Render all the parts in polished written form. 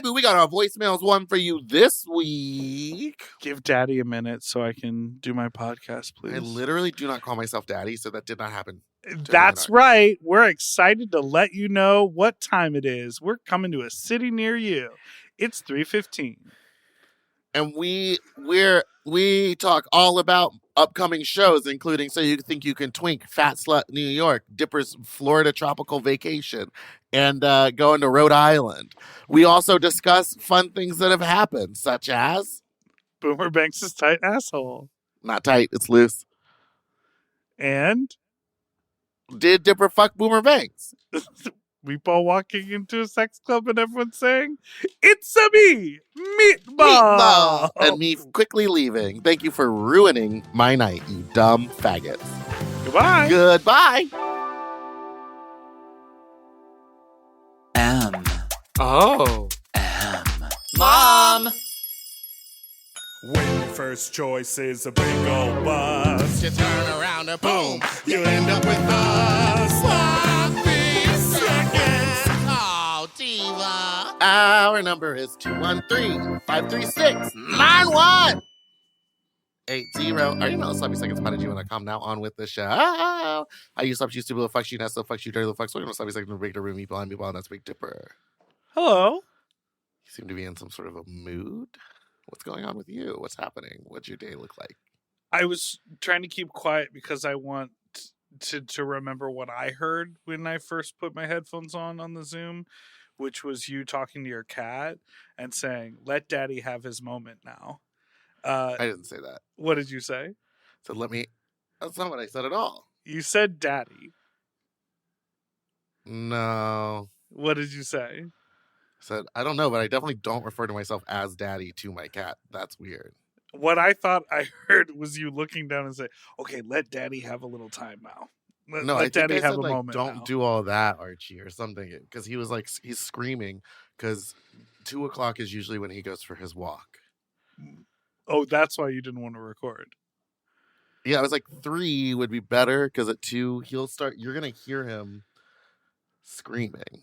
baby, we got our voicemails one for you this week. Give Daddy a minute so I can do my podcast, please. I literally do not call myself Daddy, so that did not happen. That's right. We're excited to let you know what time it is. We're coming to a city near you. It's 3:15. And we talk all about upcoming shows, including So You Think You Can Twink, Fat Slut New York, Dipper's Florida Tropical Vacation, and going to Rhode Island. We also discuss fun things that have happened, such as Boomer Banks' tight asshole. Not tight, it's loose. And did Dipper fuck Boomer Banks? Meatball walking into a sex club and everyone saying, "It's a me, Meatball!" And me quickly leaving. Thank you for ruining my night, you dumb faggots. Goodbye. Goodbye. Oh. Mom! When your first choice is a big old bus, you turn around and boom, you end up with us. Sloppy seconds. Oh, diva. Our number is 213-536-9180. Are you not sloppy seconds? How now on with the show. I use sloppy, you stupid little fucks, you not so fucks, you dirty little fucks. Welcome to Sloppy Seconds with Big Dipper, Meatball and that's Big Dipper. Hello. You seem to be in some sort of a mood. What's going on with you? What's happening? What's your day look like? I was trying to keep quiet because I want to remember what I heard when I first put my headphones on the Zoom, which was you talking to your cat and saying, "Let Daddy have his moment now." I didn't say that. What did you say? So that's not what I said at all. You said Daddy. No. What did you say? Said, I don't know, but I definitely don't refer to myself as Daddy to my cat. That's weird. What I thought I heard was you looking down and say, "Okay, let Daddy have a little time now. Let Daddy have a moment don't now." do all that, Archie, or something. Because he was like, he's screaming because 2:00 is usually when he goes for his walk. Oh, that's why you didn't want to record. Yeah, I was like 3 would be better because at 2 you're going to hear him screaming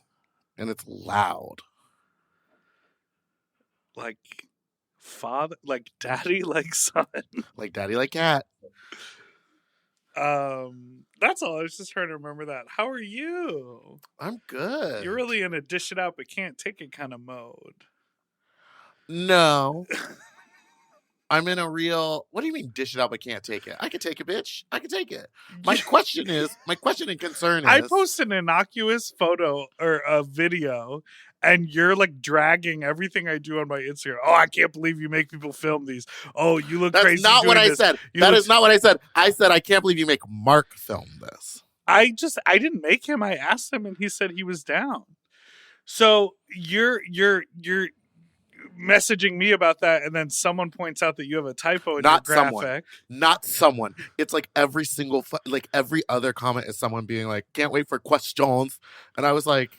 and it's loud. Like father, like daddy, like son. Like daddy, like cat. That's all. I was just trying to remember that. How are you? I'm good. You're really in a dish it out but can't take it kind of mode. No. I'm in a real, what do you mean dish it out but can't take it? I can take it, bitch. I can take it. My question and concern is. I post an innocuous photo or a video and you're like dragging everything I do on my Instagram. "Oh, I can't believe you make people film these. Oh, you look crazy." That's not what I said. That is not what I said. I said, I can't believe you make Mark film this. I didn't make him. I asked him and he said he was down. So you're messaging me about that, and then someone points out that you have a typo in your graphic. Not someone. It's like every single, like every other comment is someone being like, "Can't wait for questions." And I was like,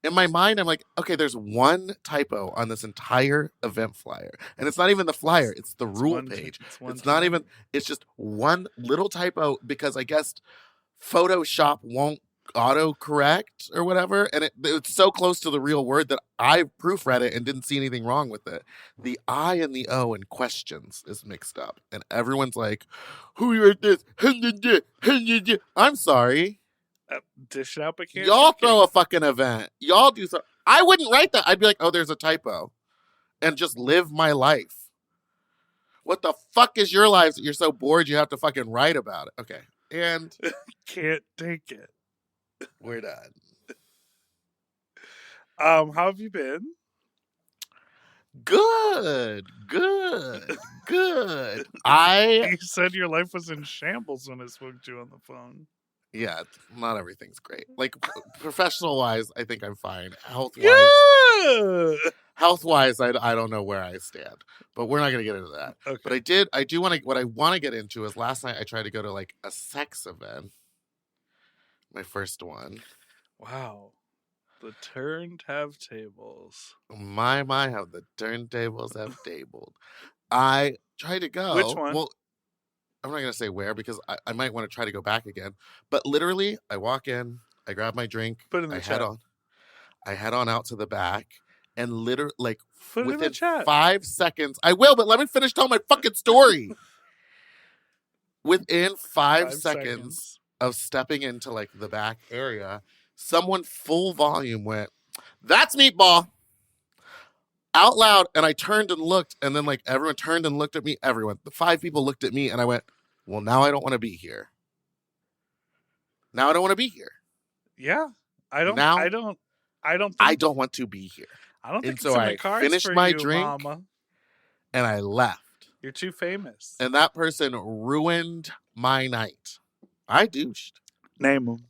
in my mind, I'm like, okay, there's one typo on this entire event flyer. And it's not even the flyer. It's the rule page. It's not even, it's just one little typo because I guess Photoshop won't autocorrect or whatever, and it's so close to the real word that I proofread it and didn't see anything wrong with it. The I and the O in questions is mixed up, and everyone's like, "Who wrote this?" I'm sorry. Dish it out, but can't. Y'all throw a fucking event. Y'all do so. I wouldn't write that. I'd be like, "Oh, there's a typo," and just live my life. What the fuck is your lives that you're so bored you have to fucking write about it? Okay, and can't take it. We're done. How have you been? Good. You said your life was in shambles when I spoke to you on the phone. Yeah, not everything's great. Like professional wise, I think I'm fine. Health wise, I don't know where I stand. But we're not gonna get into that. Okay. But what I want to get into is last night I tried to go to like a sex event. My first one. Wow. The turned have tables. My, how the turntables have tabled. I tried to go. Which one? Well, I'm not going to say where because I might want to try to go back again. But literally, I walk in, I grab my drink, Put it in the chat. I head on out to the back, and literally, like, Put it in the within chat. 5 seconds, I will, but let me finish telling my fucking story. Within 5 seconds of stepping into, like, the back area, someone full volume went, "That's Meatball," out loud, and I turned and looked, and then, like, everyone turned and looked at me. Everyone, the 5 people looked at me, and I went, "Well, now I don't want to be here. Now I don't want to be here. Yeah, I don't Now think I don't want to be here." I don't think And it's so in the I cards finished for my you, drink. Mama. And I left. You're too famous. And that person ruined my night. I douched. Name them.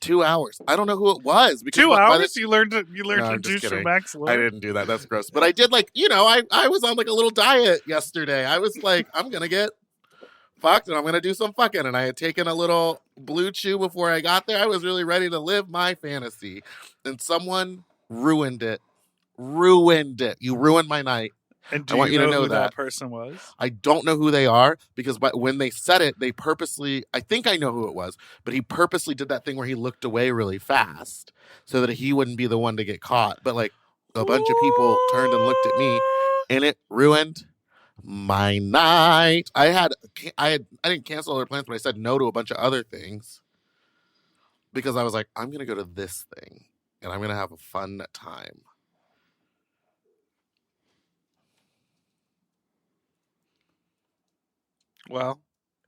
2 hours. I don't know who it was. Because 2 by hours? You learned to I'm just douche kidding. from Max Lowe? I didn't do that. That's gross. But I did, like, I was on, like, a little diet yesterday. I was like, I'm going to get fucked and I'm going to do some fucking. And I had taken a little Blue Chew before I got there. I was really ready to live my fantasy. And someone ruined it. Ruined it. You ruined my night. And do I want you to know who that person was? I don't know who they are because when they said it, they purposely, I think I know who it was, but he purposely did that thing where he looked away really fast so that he wouldn't be the one to get caught. But, like, a bunch of people turned and looked at me, and it ruined my night. I didn't cancel other plans, but I said no to a bunch of other things because I was like, I'm going to go to this thing and I'm going to have a fun time. Well,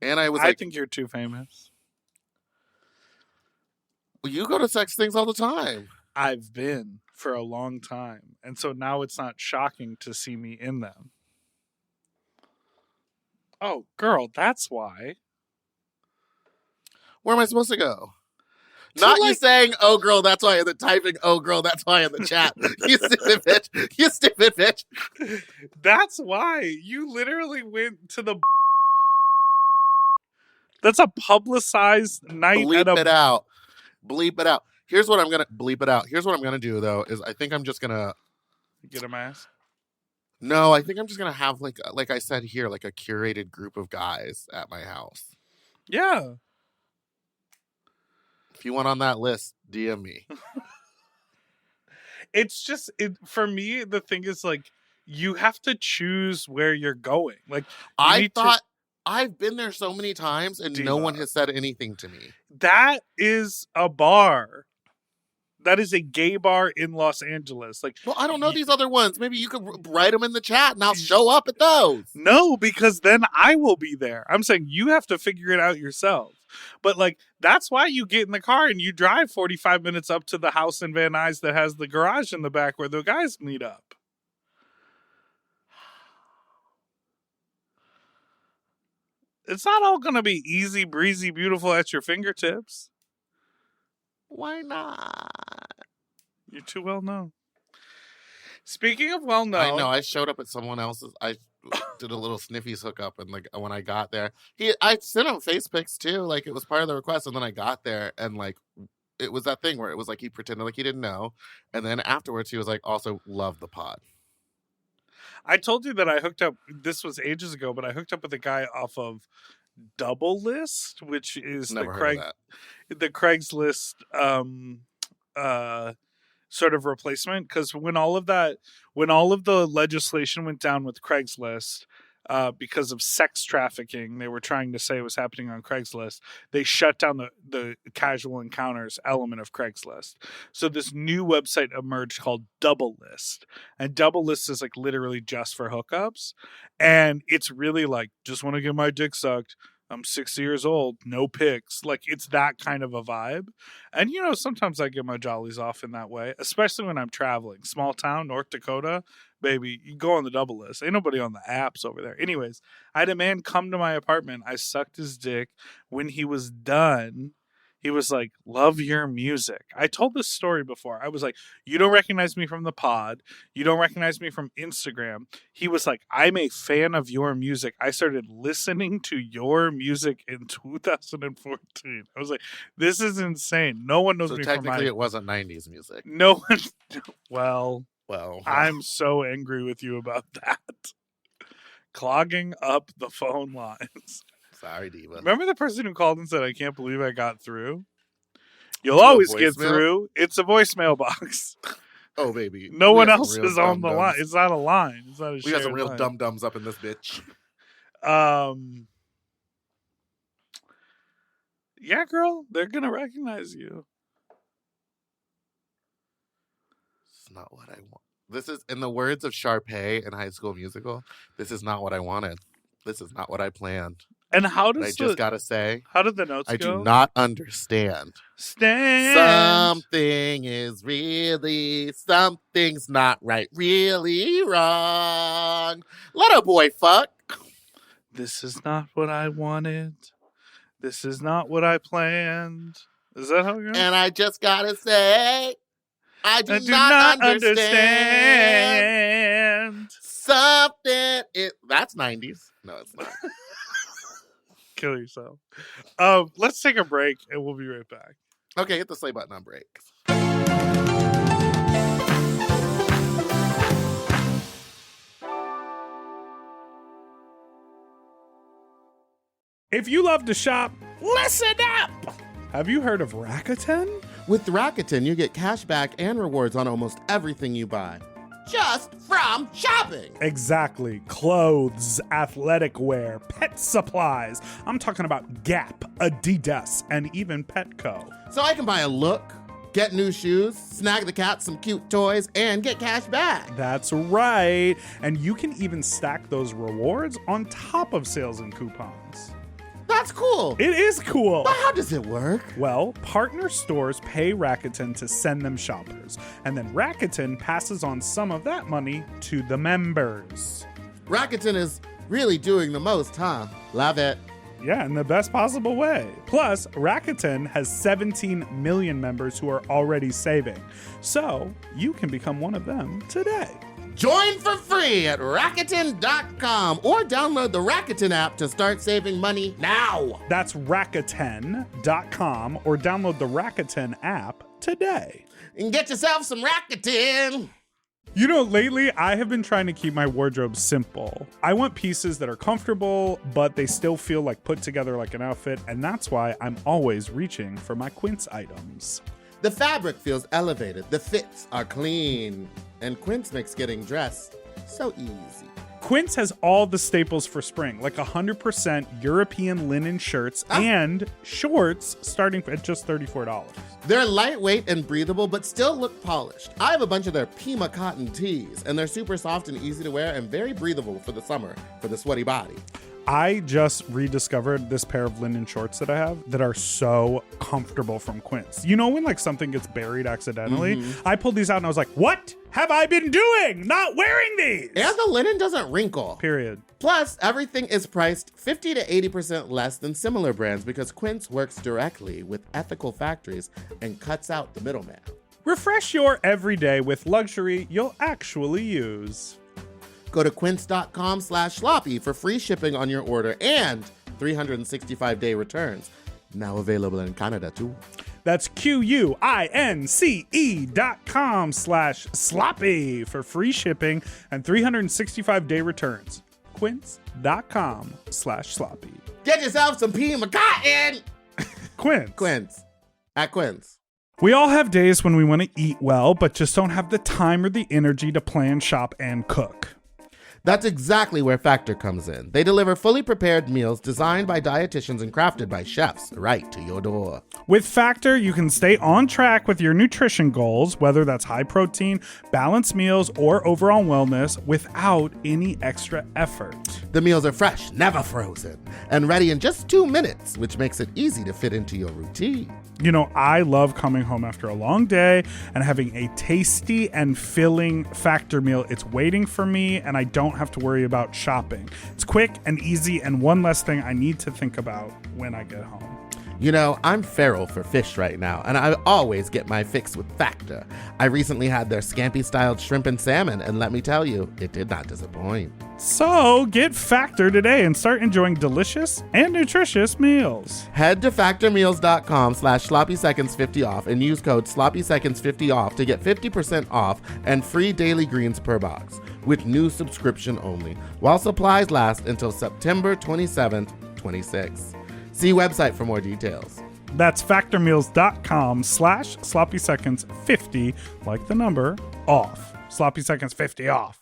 And I I think you're too famous. Well, you go to sex things all the time. I've been for a long time. And so now it's not shocking to see me in them. Oh, girl, that's why. Where am I supposed to go? Not you saying, "Oh, girl, that's why," and then typing, "Oh, girl, that's why," in the chat. You stupid bitch. You stupid bitch. That's why. You literally went to the... That's a publicized night. Bleep it out. Bleep it out. Here's what I'm going to... Bleep it out. Here's what I'm going to do, though, is I think I'm just going to... Get a mask? No, I think I'm just going to have, like I said here, like a curated group of guys at my house. Yeah. If you want on that list, DM me. It's just... for me, the thing is, like, you have to choose where you're going. Like, I thought... I've been there so many times and no one has said anything to me. That is a bar. That is a gay bar in Los Angeles. Like, well, I don't know these other ones. Maybe you could write them in the chat and I'll show up at those. No, because then I will be there. I'm saying you have to figure it out yourself. But, like, that's why you get in the car and you drive 45 minutes up to the house in Van Nuys that has the garage in the back where the guys meet up. It's not all going to be easy, breezy, beautiful at your fingertips. Why not? You're too well known. Speaking of well known... I know, I showed up at someone else's... I did a little sniffies hookup, and, like, when I got there... I sent him face pics, too. Like, it was part of the request, and then I got there, and, like... It was that thing where it was like he pretended like he didn't know, and then afterwards he was like, also love the pod. I told you that I hooked up, this was ages ago, but I hooked up with a guy off of Double List, which is the Craigslist sort of replacement. Because when all of the legislation went down with Craigslist, because of sex trafficking, they were trying to say was happening on Craigslist, they shut down the casual encounters element of Craigslist. So this new website emerged called Double List. And Double List is, like, literally just for hookups. And it's really like, just want to get my dick sucked. I'm 60 years old, no pics. Like, it's that kind of a vibe. And, you know, sometimes I get my jollies off in that way, especially when I'm traveling. Small town, North Dakota, baby, you go on the Double List. Ain't nobody on the apps over there. Anyways, I had a man come to my apartment. I sucked his dick. When he was done, he was like, love your music. I told this story before. I was like, you don't recognize me from the pod. You don't recognize me from Instagram. He was like, I'm a fan of your music. I started listening to your music in 2014. I was like, this is insane. No one knows me from technically it wasn't 90s music. No one. Well, Well, I'm so angry with you about that. Clogging up the phone lines. Sorry, Diva. Remember the person who called and said, I can't believe I got through? You'll always get through. It's a voicemail box. Oh, baby. No We one got some else real is on the line. dum-dums. It's not a line. It's not a We shared got some real line. dum-dums up in this bitch. Yeah, girl, they're gonna recognize you. It's not what I want. This is, in the words of Sharpay in High School Musical, this is not what I wanted. This is not what I planned. And how But I does just gotta say, how did the notes I go? do not understand. Stand. Something's not right, really wrong. Let a boy fuck. This is not what I wanted. This is not what I planned. Is that how it goes? And I just gotta say, I do I do not not understand. something. That's 90s. No, it's not. Kill yourself. Let's take a break and we'll be right back. Okay, hit the play button on break. If you love to shop, listen up! Have you heard of Rakuten? With Rakuten, you get cash back and rewards on almost everything you buy. Just from shopping. Exactly. Clothes, athletic wear, pet supplies. I'm talking about Gap, Adidas, and even Petco. So I can buy a look, get new shoes, snag the cat some cute toys, and get cash back. That's right. And you can even stack those rewards on top of sales and coupons. That's cool. It is cool. But how does it work? Well, partner stores pay Rakuten to send them shoppers, and then Rakuten passes on some of that money to the members. Rakuten is really doing the most, huh? Love it. Yeah, in the best possible way. Plus, Rakuten has 17 million members who are already saving, so you can become one of them today. Join for free at Rakuten.com or download the Rakuten app to start saving money now. That's Rakuten.com or download the Rakuten app today. And get yourself some Rakuten. You know, lately I have been trying to keep my wardrobe simple. I want pieces that are comfortable, but they still feel like put together like an outfit, and that's why I'm always reaching for my Quince items. The fabric feels elevated, the fits are clean, and Quince makes getting dressed so easy. Quince has all the staples for spring, like 100% European linen shirts and shorts starting at just $34. They're lightweight and breathable, but still look polished. I have a bunch of their Pima cotton tees, and they're super soft and easy to wear and very breathable for the summer, for the sweaty body. I just rediscovered this pair of linen shorts that I have that are so comfortable from Quince. You know when like something gets buried accidentally? I pulled these out and I was like, what have I been doing? Not wearing these! And the linen doesn't wrinkle. Period. Plus, everything is priced 50 to 80% less than similar brands because Quince works directly with ethical factories and cuts out the middleman. Refresh your everyday with luxury you'll actually use. Go to quince.com/sloppy for free shipping on your order and 365-day returns. Now available in Canada too. That's QUINCE.com/sloppy for free shipping and 365-day returns. Quince.com/sloppy. Get yourself some Pima cotton. Quince. Quince. At Quince. We all have days when we want to eat well, but just don't have the time or the energy to plan, shop, and cook. That's exactly where Factor comes in. They deliver fully prepared meals designed by dietitians and crafted by chefs right to your door. With Factor, you can stay on track with your nutrition goals, whether that's high protein, balanced meals, or overall wellness, without any extra effort. The meals are fresh, never frozen, and ready in just 2 minutes, which makes it easy to fit into your routine. You know, I love coming home after a long day and having a tasty and filling Factor meal. It's waiting for me, and I don't have to worry about shopping. It's quick and easy, and one less thing I need to think about when I get home. You know, I'm feral for fish right now, and I always get my fix with Factor. I recently had their scampi-styled shrimp and salmon, and let me tell you, it did not disappoint. So get Factor today and start enjoying delicious and nutritious meals. Head to factormeals.com/sloppyseconds50 off and use code sloppyseconds50 off to get 50% off and free daily greens per box with new subscription only while supplies last until September 27th, 26. See website for more details. That's factormeals.com/sloppyseconds50, like the number, off. Sloppy Seconds 50 off.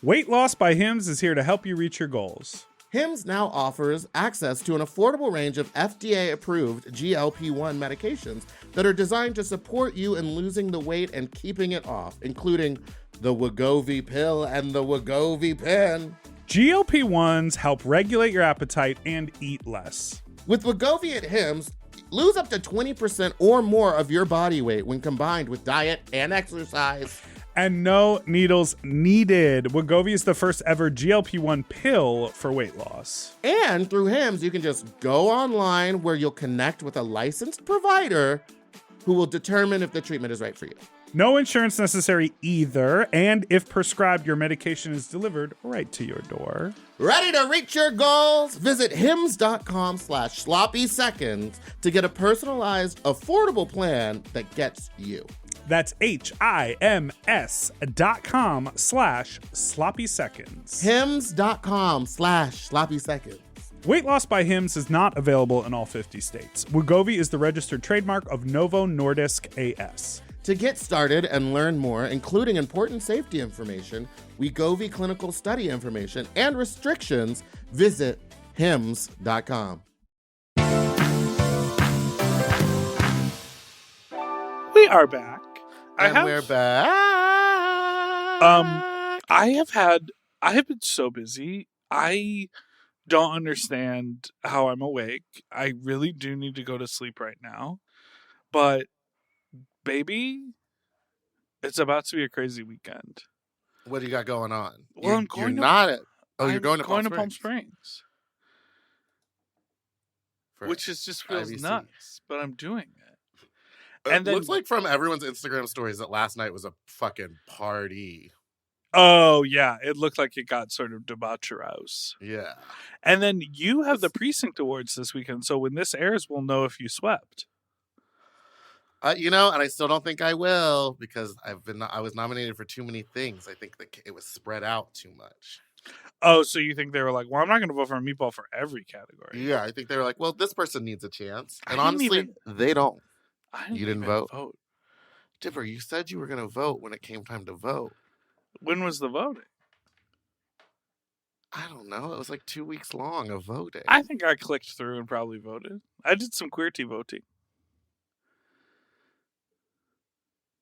Weight Loss by Hims is here to help you reach your goals. Hims now offers access to an affordable range of FDA-approved GLP-1 medications that are designed to support you in losing the weight and keeping it off, including the Wegovy pill and the Wegovy pen. GLP-1s help regulate your appetite and eat less. With Wegovy at Hims, lose up to 20% or more of your body weight when combined with diet and exercise. And no needles needed. Wegovy is the first ever GLP-1 pill for weight loss. And through Hims, you can just go online where you'll connect with a licensed provider who will determine if the treatment is right for you. No insurance necessary either, and if prescribed, your medication is delivered right to your door. Ready to reach your goals? Visit hims.com/sloppyseconds to get a personalized, affordable plan that gets you. That's HIMS.com/sloppyseconds. hims.com/sloppyseconds. Weight Loss by Hims is not available in all 50 states. Wegovy is the registered trademark of Novo Nordisk AS. To get started and learn more, including important safety information, Wegovy clinical study information, and restrictions, visit hims.com. We are back. We're back. I have been so busy. I don't understand how I'm awake. I really do need to go to sleep right now. But baby, it's about to be a crazy weekend. What do you got going on? Well, you're going to Palm Springs. For Which is just feels IBC. nuts, but I'm doing it. And it looks like from everyone's Instagram stories that last night was a fucking party. Oh, yeah. It looked like it got sort of debaucherous. Yeah. And then you have the precinct awards this weekend, so when this airs, we'll know if you swept. And I still don't think I will because I was nominated for too many things. I think it was spread out too much. Oh, so you think they were like, well, I'm not going to vote for a meatball for every category. Yeah, I think they were like, well, this person needs a chance. And honestly, they don't. You didn't vote? Dipper, you said you were going to vote when it came time to vote. When was the voting? I don't know. It was like 2 weeks long of voting. I think I clicked through and probably voted. I did some QWERTY voting.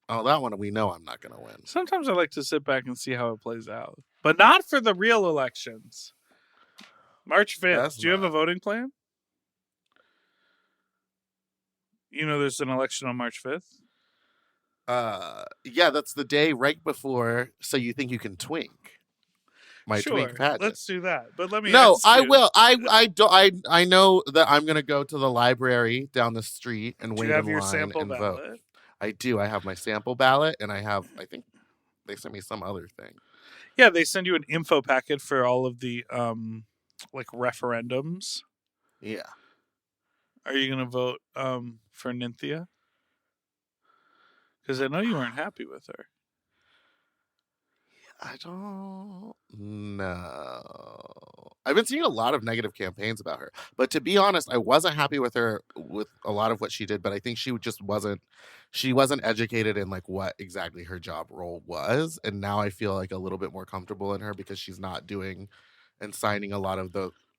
Oh, that one we know I'm not going to win. Sometimes I like to sit back and see how it plays out. But not for the real elections. March 5th. Do you have a voting plan? There's an election on March 5th? Yeah, that's the day right before So You Think You Can Twink. My twink pageant. Let's do that. But let me No, ask I you, will. I know that I'm going to go to the library down the street and wait in line and vote. Do you have your sample ballot? I do. I have my sample ballot, and I think they sent me some other thing. Yeah, they send you an info packet for all of the referendums. Yeah. Are you going to vote for Nynthia? Because I know you weren't happy with her. I don't know. I've been seeing a lot of negative campaigns about her. But to be honest, I wasn't happy with her with a lot of what she did. But I think she wasn't educated in like what exactly her job role was. And now I feel like a little bit more comfortable in her because she's not doing and signing a lot of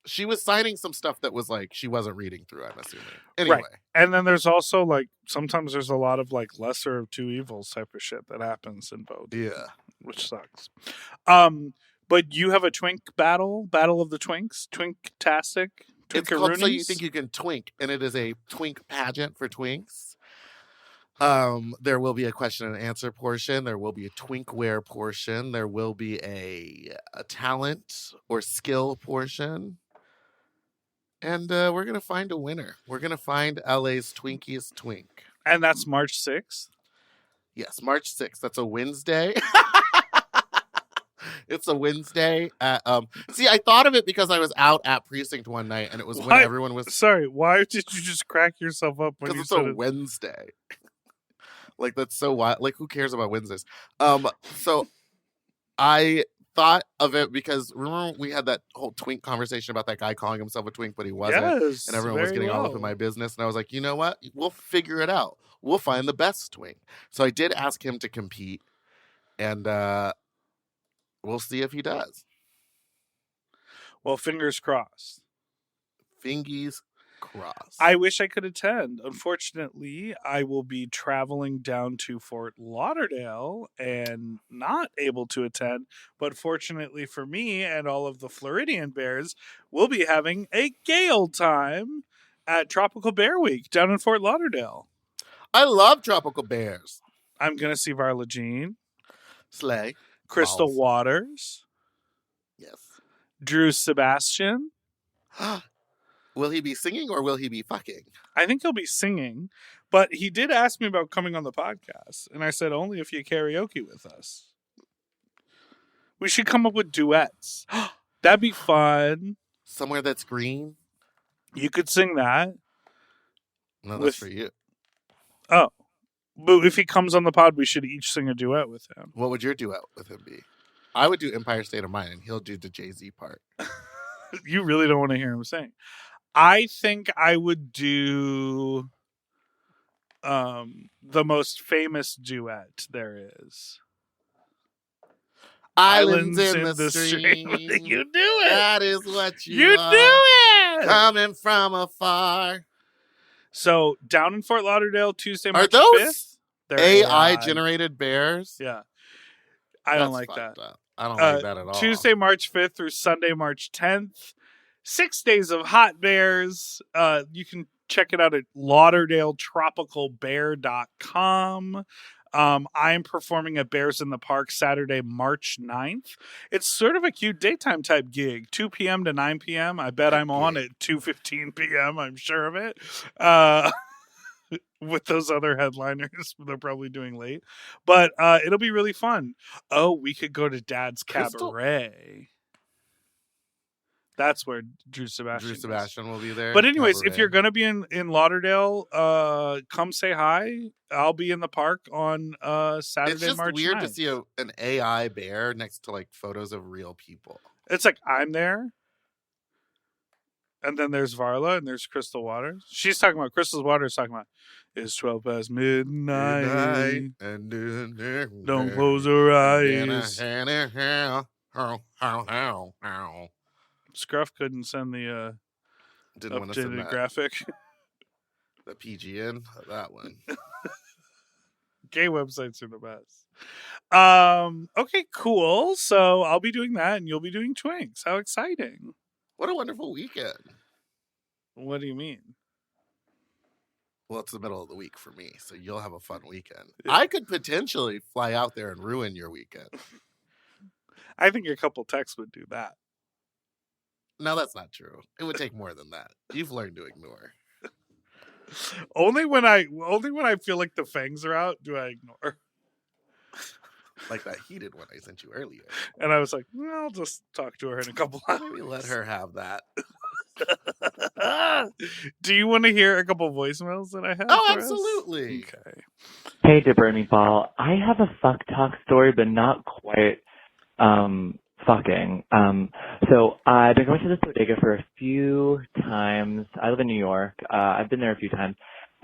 she was signing some stuff that was like she wasn't reading through, I'm assuming. Anyway. Right. And then there's also like sometimes there's a lot of like lesser of two evils type of shit that happens in both. Yeah. Which sucks. But you have a twink battle of the twinks, Twink-tastic. It's called So You Think You Can Twink, and it is a twink pageant for twinks. There will be a question and answer portion. There will be a twinkware portion. There will be a talent or skill portion. And we're going to find a winner. We're going to find LA's twinkiest twink. And that's March 6th? Yes, March 6th. That's a Wednesday. It's a Wednesday. See, I thought of it because I was out at Precinct one night, and it was when everyone was... Sorry, why did you just crack yourself up when you said it's a Wednesday. Like, that's so wild. Like, who cares about Wednesdays? So I thought of it because remember we had that whole twink conversation about that guy calling himself a twink, but he wasn't. Yes, and everyone was very getting all up in well. my business. And I was like, you know what? We'll figure it out. We'll find the best twink. So I did ask him to compete. And we'll see if he does. Well, fingers crossed. Fingies crossed. I wish I could attend. Unfortunately, I will be traveling down to Fort Lauderdale and not able to attend. But fortunately for me and all of the Floridian Bears, we'll be having a gay old time at Tropical Bear Week down in Fort Lauderdale. I love tropical bears. I'm going to see Varla Jean, Slay. Crystal Balls. Waters, Yes. Drew Sebastian. Will he be singing or will he be fucking? I think he'll be singing, but he did ask me about coming on the podcast, and I said only if you karaoke with us. We should come up with duets. That'd be fun. Somewhere that's green? You could sing that. No, With- that's for you. Oh, but if he comes on the pod, we should each sing a duet with him. What would your duet with him be? I would do Empire State of Mind, and he'll do the Jay-Z part. You really don't want to hear him sing. I think I would do the most famous duet there is. Islands in the stream. You do it. That is what You are. do it. Coming from afar. So down in Fort Lauderdale, Tuesday, Are March those 5th. They're AI generated bears? Yeah. I don't like that. fucked up. I don't like that at all. Tuesday, March 5th through Sunday, March 10th. 6 days of hot bears. You can check it out at lauderdaleTropicalBear.com. I'm performing at Bears in the Park Saturday, March 9th. It's sort of a cute daytime type gig, 2 p.m. to 9 p.m. I bet I'm on at 2:15 p.m. I'm sure of it. With those other headliners, they're probably doing late. But it'll be really fun. Oh, we could go to Dad's Crystal- Cabaret. That's where Drew Sebastian is. will be there. But anyways, if Cabaret. you're going to be in Lauderdale, come say hi. I'll be in the park on Saturday, it's just March weird 9th. to see an AI bear next to like photos of real people. It's like I'm there. And then there's Varla and there's Crystal Waters. She's talking about Crystal Waters talking about it's 12 past midnight. And Don't close your eyes. Scruff couldn't send the Didn't want to send updated that. graphic. The PGN, that one. Gay websites are the best. Okay, cool. So I'll be doing that and you'll be doing Twinks. How exciting. What a wonderful weekend. What do you mean? Well, it's the middle of the week for me, so you'll have a fun weekend. Yeah. I could potentially fly out there and ruin your weekend. I think a couple texts would do that. No, that's not true. It would take more than that. You've learned to ignore. Only when I feel like the fangs are out do I ignore. Like that heated one I sent you earlier. And I was like, well, I'll just talk to her in a couple hours. Maybe let her have that. Do you want to hear a couple voicemails that I have? Oh, for us? absolutely. Okay. Hey, Dipper and Meatball. I have a fuck talk story, but not quite fucking. So I've been going to this bodega for a few times. I live in New York. I've been there a few times.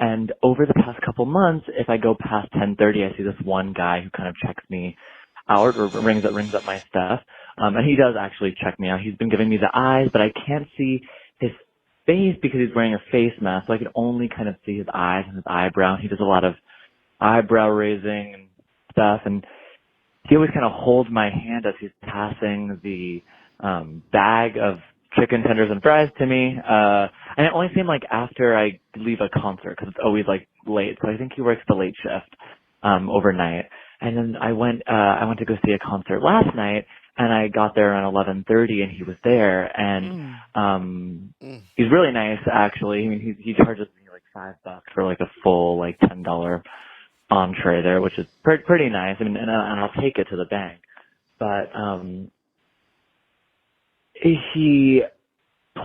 And over the past couple months, if I go past 10:30, I see this one guy who kind of checks me out or rings up my stuff. And he does actually check me out. He's been giving me the eyes, but I can't see his face because he's wearing a face mask. So I can only kind of see his eyes and his eyebrow. He does a lot of eyebrow raising and stuff. And he always kind of holds my hand as he's passing the bag of chicken tenders and fries to me. And it only seemed like after I leave a concert because it's always like late. So I think he works the late shift overnight. And then I went to go see a concert last night, and I got there around 11:30, and he was there. And he's really nice, actually. I mean, he charges me like $5 for like a full like $10 entree there, which is pretty nice. I mean, and I'll take it to the bank. But he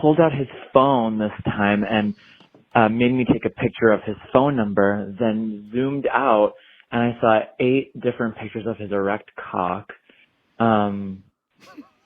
pulled out his phone this time and made me take a picture of his phone number, then zoomed out, and I saw 8 different pictures of his erect cock.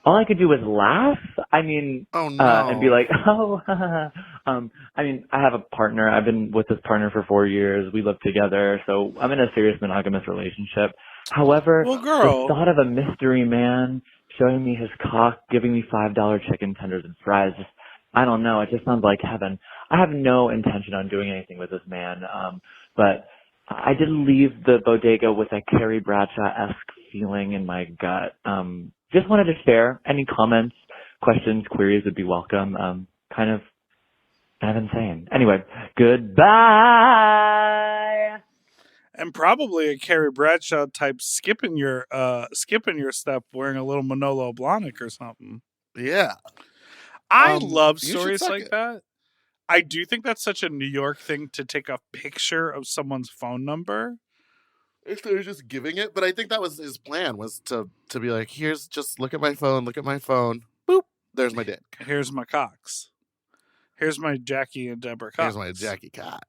all I could do was laugh. I mean, Oh no. and be like, oh, I mean, I have a partner. I've been with this partner for 4 years. We live together, so I'm in a serious monogamous relationship. However, Well, the girl, thought of a mystery man showing me his cock, giving me $5 chicken tenders and fries, just, I don't know. It just sounds like heaven. I have no intention on doing anything with this man, but I did leave the bodega with a Carrie Bradshaw-esque feeling in my gut. Just wanted to share. Any comments, questions, queries would be welcome. Kind of insane. Anyway, goodbye. and probably a Carrie Bradshaw type skipping your step, wearing a little Manolo Blahnik or something. Yeah. I love you should stories suck like it. that. I do think that's such a New York thing to take a picture of someone's phone number. If they're just giving it, but I think that was his plan, was to be like, here's, just look at my phone, boop, there's my dick. Here's my cocks. Here's my Jackie and Deborah cocks. Here's my Jackie Cox.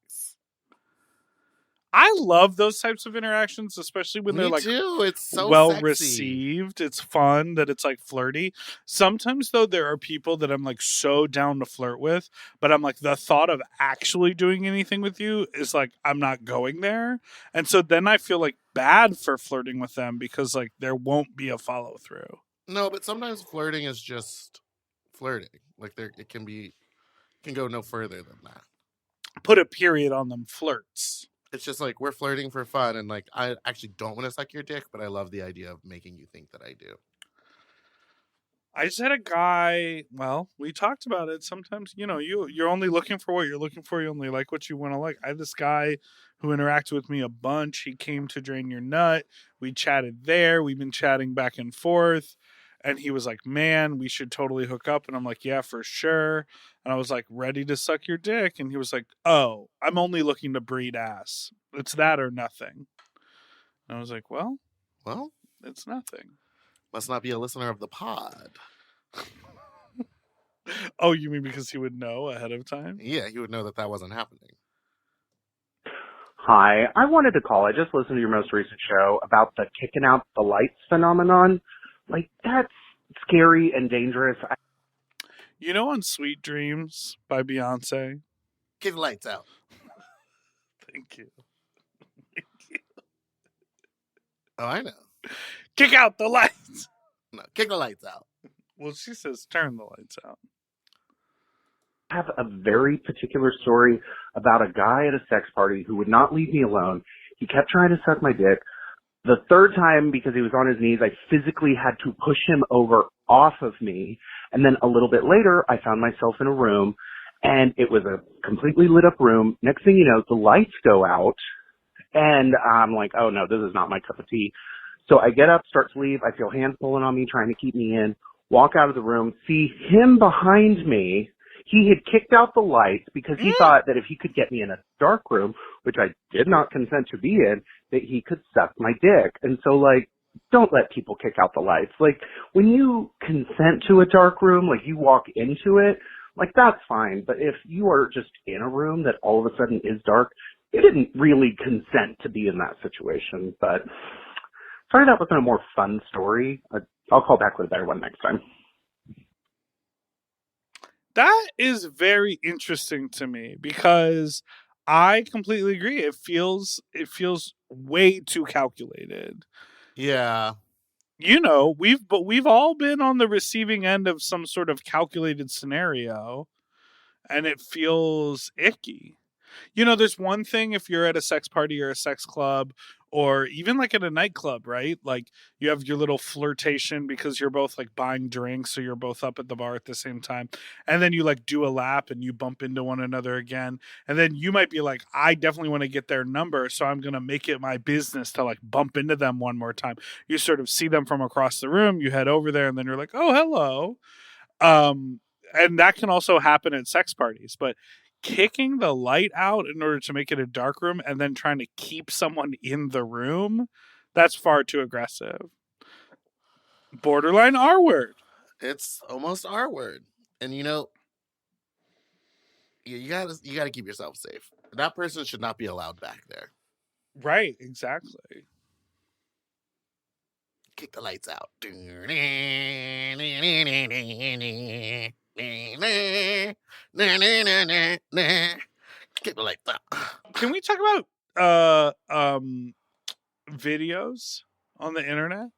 I love those types of interactions, especially when Me they're like too. It's so well sexy. received. It's fun that it's like flirty. Sometimes though, there are people that I'm like so down to flirt with, but I'm like, the thought of actually doing anything with you is like, I'm not going there. And so then I feel like bad for flirting with them because like there won't be a follow through. No, but sometimes flirting is just flirting. Like it can go no further than that. Put a period on them flirts. It's just like, we're flirting for fun, and like, I actually don't want to suck your dick, but I love the idea of making you think that I do. I just had a guy, well, we talked about it. Sometimes, you're only looking for what you're looking for. You only like what you want to like. I had this guy who interacted with me a bunch. He came to Drain Your Nut. We chatted there. We've been chatting back and forth. And he was like, man, we should totally hook up. And I'm like, yeah, for sure. And I was like, ready to suck your dick. And he was like, oh, I'm only looking to breed ass. It's that or nothing. And I was like, well, it's nothing. Must not be a listener of the pod. Oh, you mean because he would know ahead of time? Yeah, he would know that wasn't happening. Hi, I wanted to call. I just listened to your most recent show about the kicking out the lights phenomenon. Like, that's scary and dangerous. On Sweet Dreams by Beyonce? Kick the lights out. Thank you. Oh, I know. Kick out the lights. No, kick the lights out. Well, she says turn the lights out. I have a very particular story about a guy at a sex party who would not leave me alone. He kept trying to suck my dick. The third time, because he was on his knees, I physically had to push him over off of me. And then a little bit later, I found myself in a room, and it was a completely lit up room. Next thing you know, the lights go out, and I'm like, oh no, this is not my cup of tea. So I get up, start to leave. I feel hands pulling on me, trying to keep me in, walk out of the room, see him behind me. He had kicked out the lights because he thought that if he could get me in a dark room, which I did not consent to be in, that he could suck my dick. And so, like, don't let people kick out the lights. Like, when you consent to a dark room, like, you walk into it, like, that's fine. But if you are just in a room that all of a sudden is dark, you didn't really consent to be in that situation. But sorry that wasn't a more fun story. I'll call back with a better one next time. That is very interesting to me because I completely agree. It feels way too calculated. Yeah. We've all been on the receiving end of some sort of calculated scenario, and it feels icky. There's one thing if you're at a sex party or a sex club or even like at a nightclub, right? Like you have your little flirtation because you're both like buying drinks, so you're both up at the bar at the same time. And then you like do a lap and you bump into one another again. And then you might be like, I definitely want to get their number, so I'm going to make it my business to like bump into them one more time. You sort of see them from across the room, you head over there, and then you're like, oh, hello. And that can also happen at sex parties, but kicking the light out in order to make it a dark room and then trying to keep someone in the room, that's far too aggressive. Borderline R word. It's almost R word. And you gotta keep yourself safe. That person should not be allowed back there. Right, exactly. Kick the lights out. Kick the lights out. Can we talk about videos on the internet?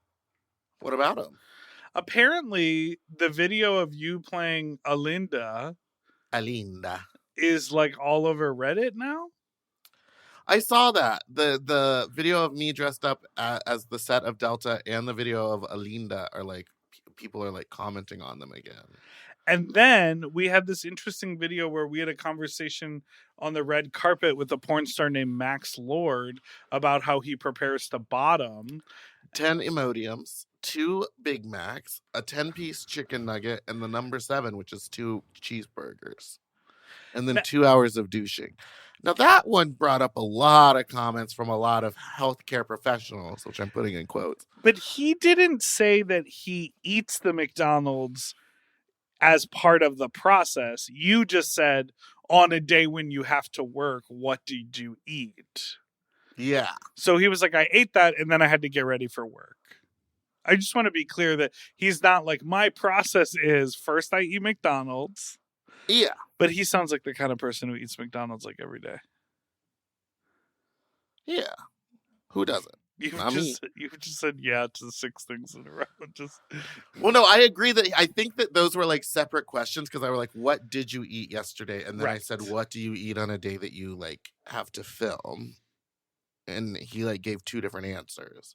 What about them? Apparently, the video of you playing Alinda Alinda. is like all over Reddit now. I saw that. The video of me dressed up as the set of Delta and the video of Alinda are like, people are like commenting on them again. And then we had this interesting video where we had a conversation on the red carpet with a porn star named Max Lord about how he prepares to bottom. 10 Imodiums, 2 Big Macs, a 10-piece chicken nugget, and the number 7, which is 2 cheeseburgers. And then 2 hours of douching. Now, that one brought up a lot of comments from a lot of healthcare professionals, which I'm putting in quotes. But he didn't say that he eats the McDonald's as part of the process. You just said, on a day when you have to work, what did you eat? Yeah. So he was like, I ate that, and then I had to get ready for work. I just want to be clear that he's not like, my process is first I eat McDonald's. Yeah. But he sounds like the kind of person who eats McDonald's like every day. Yeah. Who doesn't? You've just said yeah to 6 things in a row. Well, no, I agree that I think that those were like separate questions because I were like, what did you eat yesterday? And then I said, what do you eat on a day that you like have to film? And he like gave 2 different answers.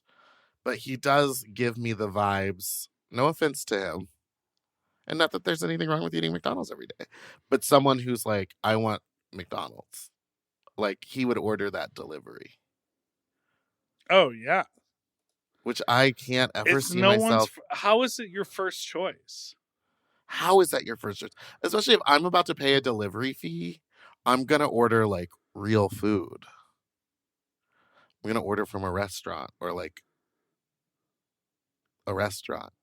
But he does give me the vibes, no offense to him. And not that there's anything wrong with eating McDonald's every day. But someone who's like, I want McDonald's. Like, he would order that delivery. Oh, yeah. Which I can't ever see myself. How is it your first choice? How is that your first choice? Especially if I'm about to pay a delivery fee, I'm going to order like real food. I'm going to order from a restaurant or like a restaurant.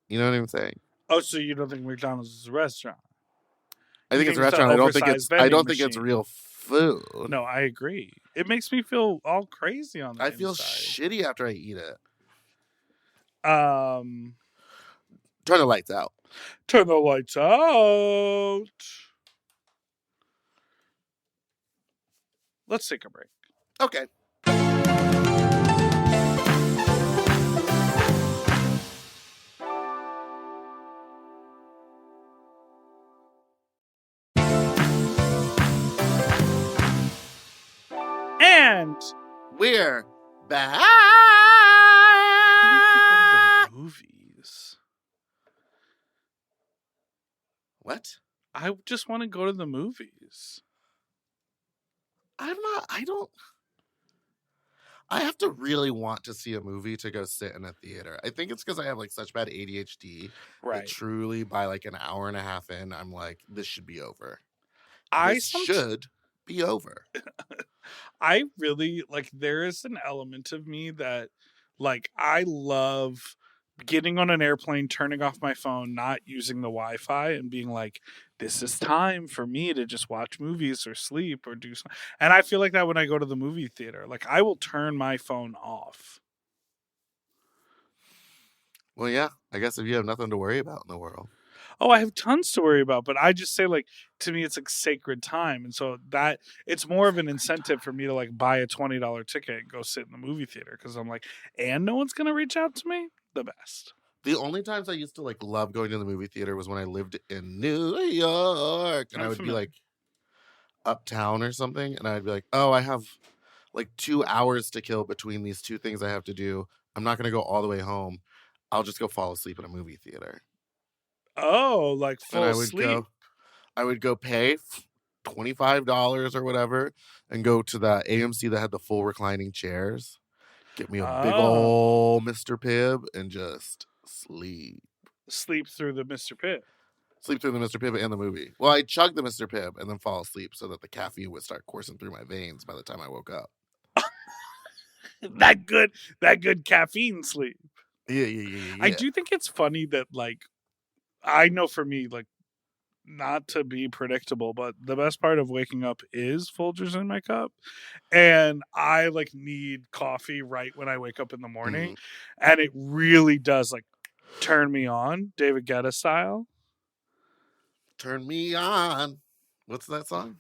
You know what I'm saying? Oh, so you don't think McDonald's is a restaurant? I think it's a restaurant. I don't think it's real food. No, I agree. It makes me feel all crazy on the I feel inside. shitty after I eat it. Turn the lights out. Turn the lights out. Let's take a break. Okay. And we're back. I want to go to the movies. What? I just want to go to the movies. I have to really want to see a movie to go sit in a theater. I think it's because I have like such bad ADHD. Right. That truly, by like an hour and a half in, I'm like, this should be over. Should be over. I really like, there is an element of me that like, I love getting on an airplane, turning off my phone, not using the Wi-Fi, and being like, this is time for me to just watch movies or sleep or do something. And I feel like that when I go to the movie theater. Like, I will turn my phone off. Well, yeah, I guess if you have nothing to worry about in the world. Oh, I have tons to worry about, but I just say, like, to me, it's like sacred time. And so that it's more of an incentive for me to like buy a $20 ticket and go sit in the movie theater. Cause I'm like, and no one's going to reach out to me. The best. The only times I used to like love going to the movie theater was when I lived in New York and I would be like uptown or something. And I'd be like, oh, I have like 2 hours to kill between these 2 things I have to do. I'm not going to go all the way home. I'll just go fall asleep in a movie theater. Oh, like full sleep. I would go pay $25 or whatever and go to the AMC that had the full reclining chairs. Get me a big old Mr. Pibb and just sleep. Sleep through the Mr. Pibb. Sleep through the Mr. Pibb and the movie. Well, I'd chug the Mr. Pibb and then fall asleep so that the caffeine would start coursing through my veins by the time I woke up. that good caffeine sleep. Yeah. I do think it's funny that, like, I know for me, like, not to be predictable, but the best part of waking up is Folgers in my cup. And I like need coffee right when I wake up in the morning. And it really does like turn me on, David Guetta style. Turn me on. What's that song?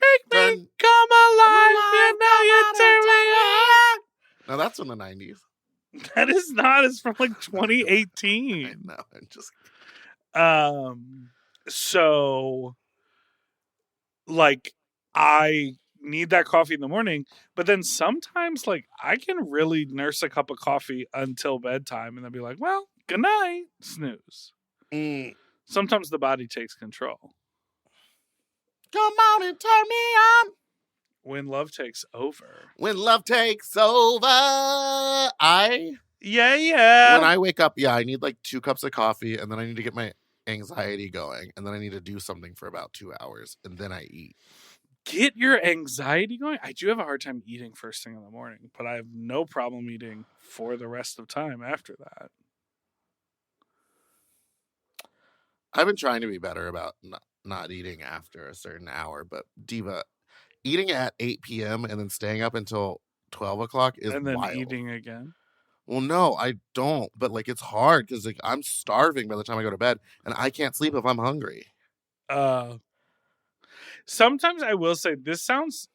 Make me come alive. You know you turn me on. No, that's from the 90s. That is not. It's from like 2018. I know. I'm just. So like I need that coffee in the morning, but then sometimes like I can really nurse a cup of coffee until bedtime and then be like, well, good night, snooze. Sometimes the body takes control. Come on and turn me on. When love takes over. When love takes over. Yeah. When I wake up, I need like 2 cups of coffee, and then I need to get my anxiety going, and then I need to do something for about 2 hours, and then I eat. Get your anxiety going? I do have a hard time eating first thing in the morning, but I have no problem eating for the rest of time after that. I've been trying to be better about not eating after a certain hour, but Diva, eating at 8 p.m. and then staying up until 12 o'clock is and then wild. Eating again. Well, no, I don't. But like, it's hard because like I'm starving by the time I go to bed, and I can't sleep if I'm hungry. Sometimes I will say this sounds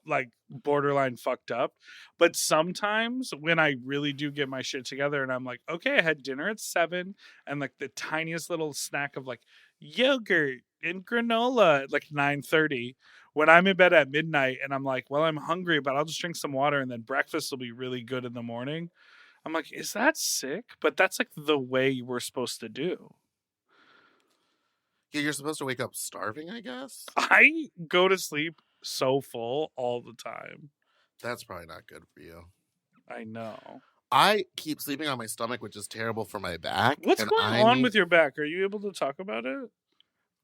like borderline fucked up, but sometimes when I really do get my shit together and I'm like, okay, I had dinner at 7 and like the tiniest little snack of like yogurt and granola at like 9:30. When I'm in bed at midnight and I'm like, well, I'm hungry, but I'll just drink some water and then breakfast will be really good in the morning. I'm like, is that sick? But that's like the way we're supposed to do. Yeah, you're supposed to wake up starving, I guess. I go to sleep so full all the time. That's probably not good for you. I know. I keep sleeping on my stomach, which is terrible for my back. What's going on with your back? Are you able to talk about it?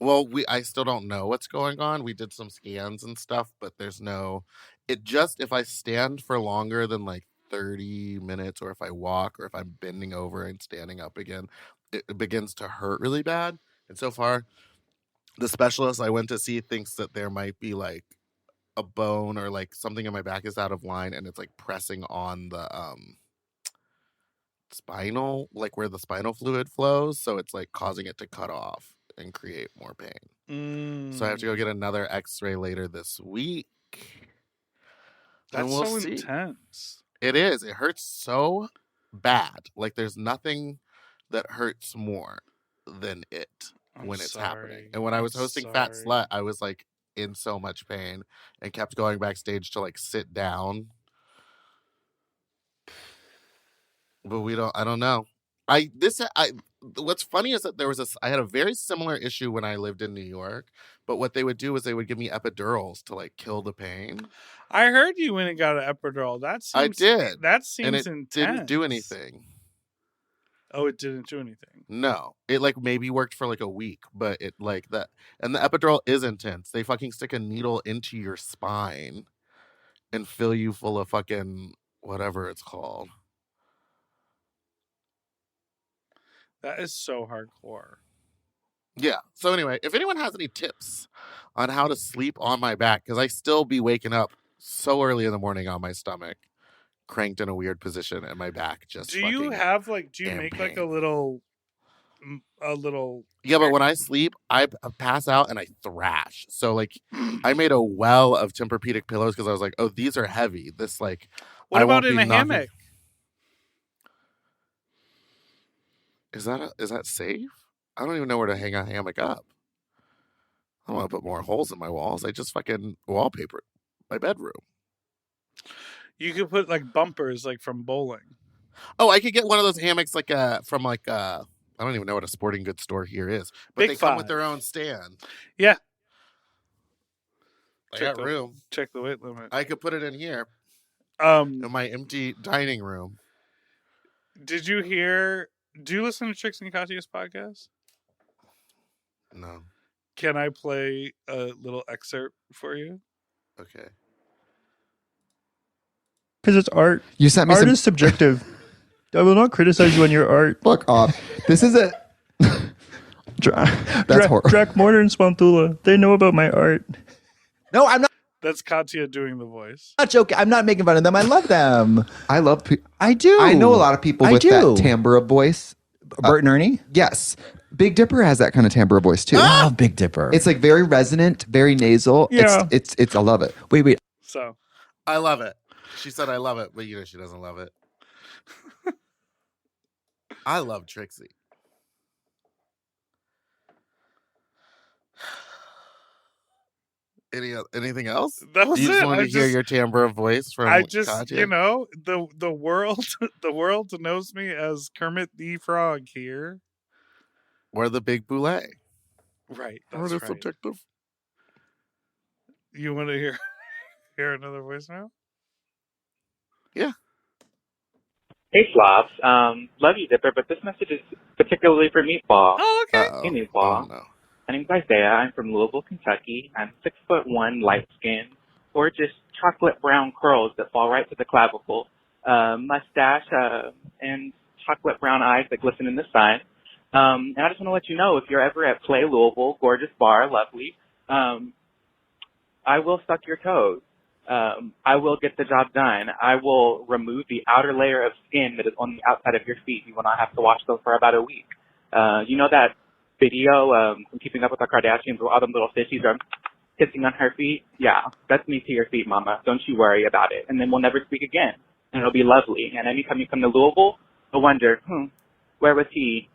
Well, I still don't know what's going on. We did some scans and stuff, but there's no... It just, if I stand for longer than like 30 minutes, or if I walk, or if I'm bending over and standing up again, it begins to hurt really bad. And so far, the specialist I went to see thinks that there might be like a bone or like something in my back is out of line, and it's like pressing on the spinal, like where the spinal fluid flows. So it's like causing it to cut off and create more pain. So I have to go get another x-ray later this week. That's so intense. It is. It hurts so bad. Like there's nothing that hurts more than it when it's happening. And when I was hosting Fat Slut, I was like in so much pain and kept going backstage to like sit down. But I don't know. What's funny is that I had a very similar issue when I lived in New York, but what they would do is they would give me epidurals to like kill the pain. I heard you went and got an epidural. I did. That seems and it intense. Didn't do anything. Oh, it didn't do anything. No, it like maybe worked for like a week, but it like that. And the epidural is intense. They fucking stick a needle into your spine and fill you full of fucking whatever it's called. That is so hardcore. Yeah. So anyway, if anyone has any tips on how to sleep on my back, because I still be waking up so early in the morning on my stomach, cranked in a weird position, and my back just. Do you have like? Do you make like a little? Yeah, but when I sleep, I pass out and I thrash. So like, I made a well of Tempur-Pedic pillows because I was like, oh, these are heavy. This like. What about in a hammock? Is that safe? I don't even know where to hang a hammock up. I don't want to put more holes in my walls. I just fucking wallpaper my bedroom. You could put like bumpers like from bowling. Oh, I could get one of those hammocks like from like I don't even know what a sporting goods store here is, but they come with their own stand. Yeah. I got room. Check the weight limit. I could put it in here. In my empty dining room. Did you hear? Do you listen to Trix and Katya's podcast? No. Can I play a little excerpt for you? Okay. Because it's art. You sent me art is subjective. I will not criticize you on your art. Fuck off. This is That's horrible. Mortar and Swantula. They know about my art. No, I'm not That's Katya doing the voice. joking. I'm not making fun of them. I love them. I love. I do. I know a lot of people with that timbre voice. Bert and Ernie? Yes. Big Dipper has that kind of timbre voice too. I love Big Dipper. It's like very resonant, very nasal. Yeah. It's I love it. Wait. So I love it. She said I love it, but she doesn't love it. I love Trixie. Anything else? that was You it. just want to hear your timbre voice from I just, Katya? the world, the world knows me as Kermit the Frog here. Or the Big Boulet. Right. Or That's the right. subjective. You want to hear another voice now? Yeah. Hey, Slobs. Love you, Dipper, but this message is particularly for Meatball. Oh, okay. Uh-oh. Hey, Meatball. Oh, no. My name's Isaiah. I'm from Louisville, Kentucky. I'm 6'1", light skin, gorgeous chocolate brown curls that fall right to the clavicle, mustache, and chocolate brown eyes that glisten in the sun. And I just want to let you know, if you're ever at Play Louisville, gorgeous bar, lovely, I will suck your toes. I will get the job done. I will remove the outer layer of skin that is on the outside of your feet. You will not have to wash those for about a week. You know that video from Keeping Up with the Kardashians where all them little fishies are kissing on her feet? Yeah, that's me to your feet, Mama. Don't you worry about it. And then we'll never speak again. And it'll be lovely. And anytime you come to Louisville, I wonder, where was he?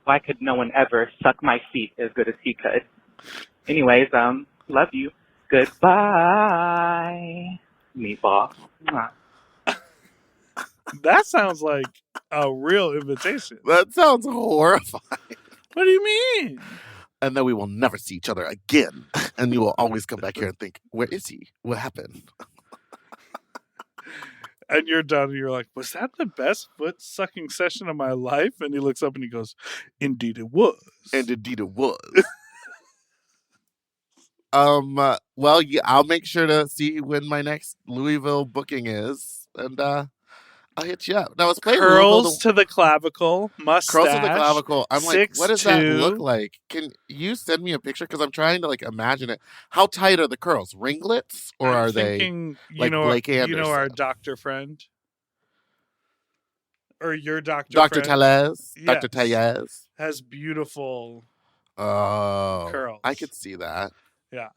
Why could no one ever suck my feet as good as he could? Anyways, love you. Goodbye, Meatball. Mwah. That sounds like a real invitation. That sounds horrifying. What do you mean? And then we will never see each other again. And you will always come back here and think, where is he? What happened? And you're done, and you're like, was that the best foot sucking session of my life? And he looks up and he goes, indeed it was. And indeed it was. Well, yeah, I'll make sure to see when my next Louisville booking is. And I'll hit you up. Now, it's playing Curls to the clavicle, mustache. Curls to the clavicle. I'm like, what does that 6'2". look like? Can you send me a picture? Because I'm trying to imagine it. How tight are the curls? Ringlets, or are thinking, they like Blake Anderson? You know our doctor friend, or your doctor Dr. friend, Tellez, Yes. Dr. Tellez has beautiful curls. I could see that. Yeah.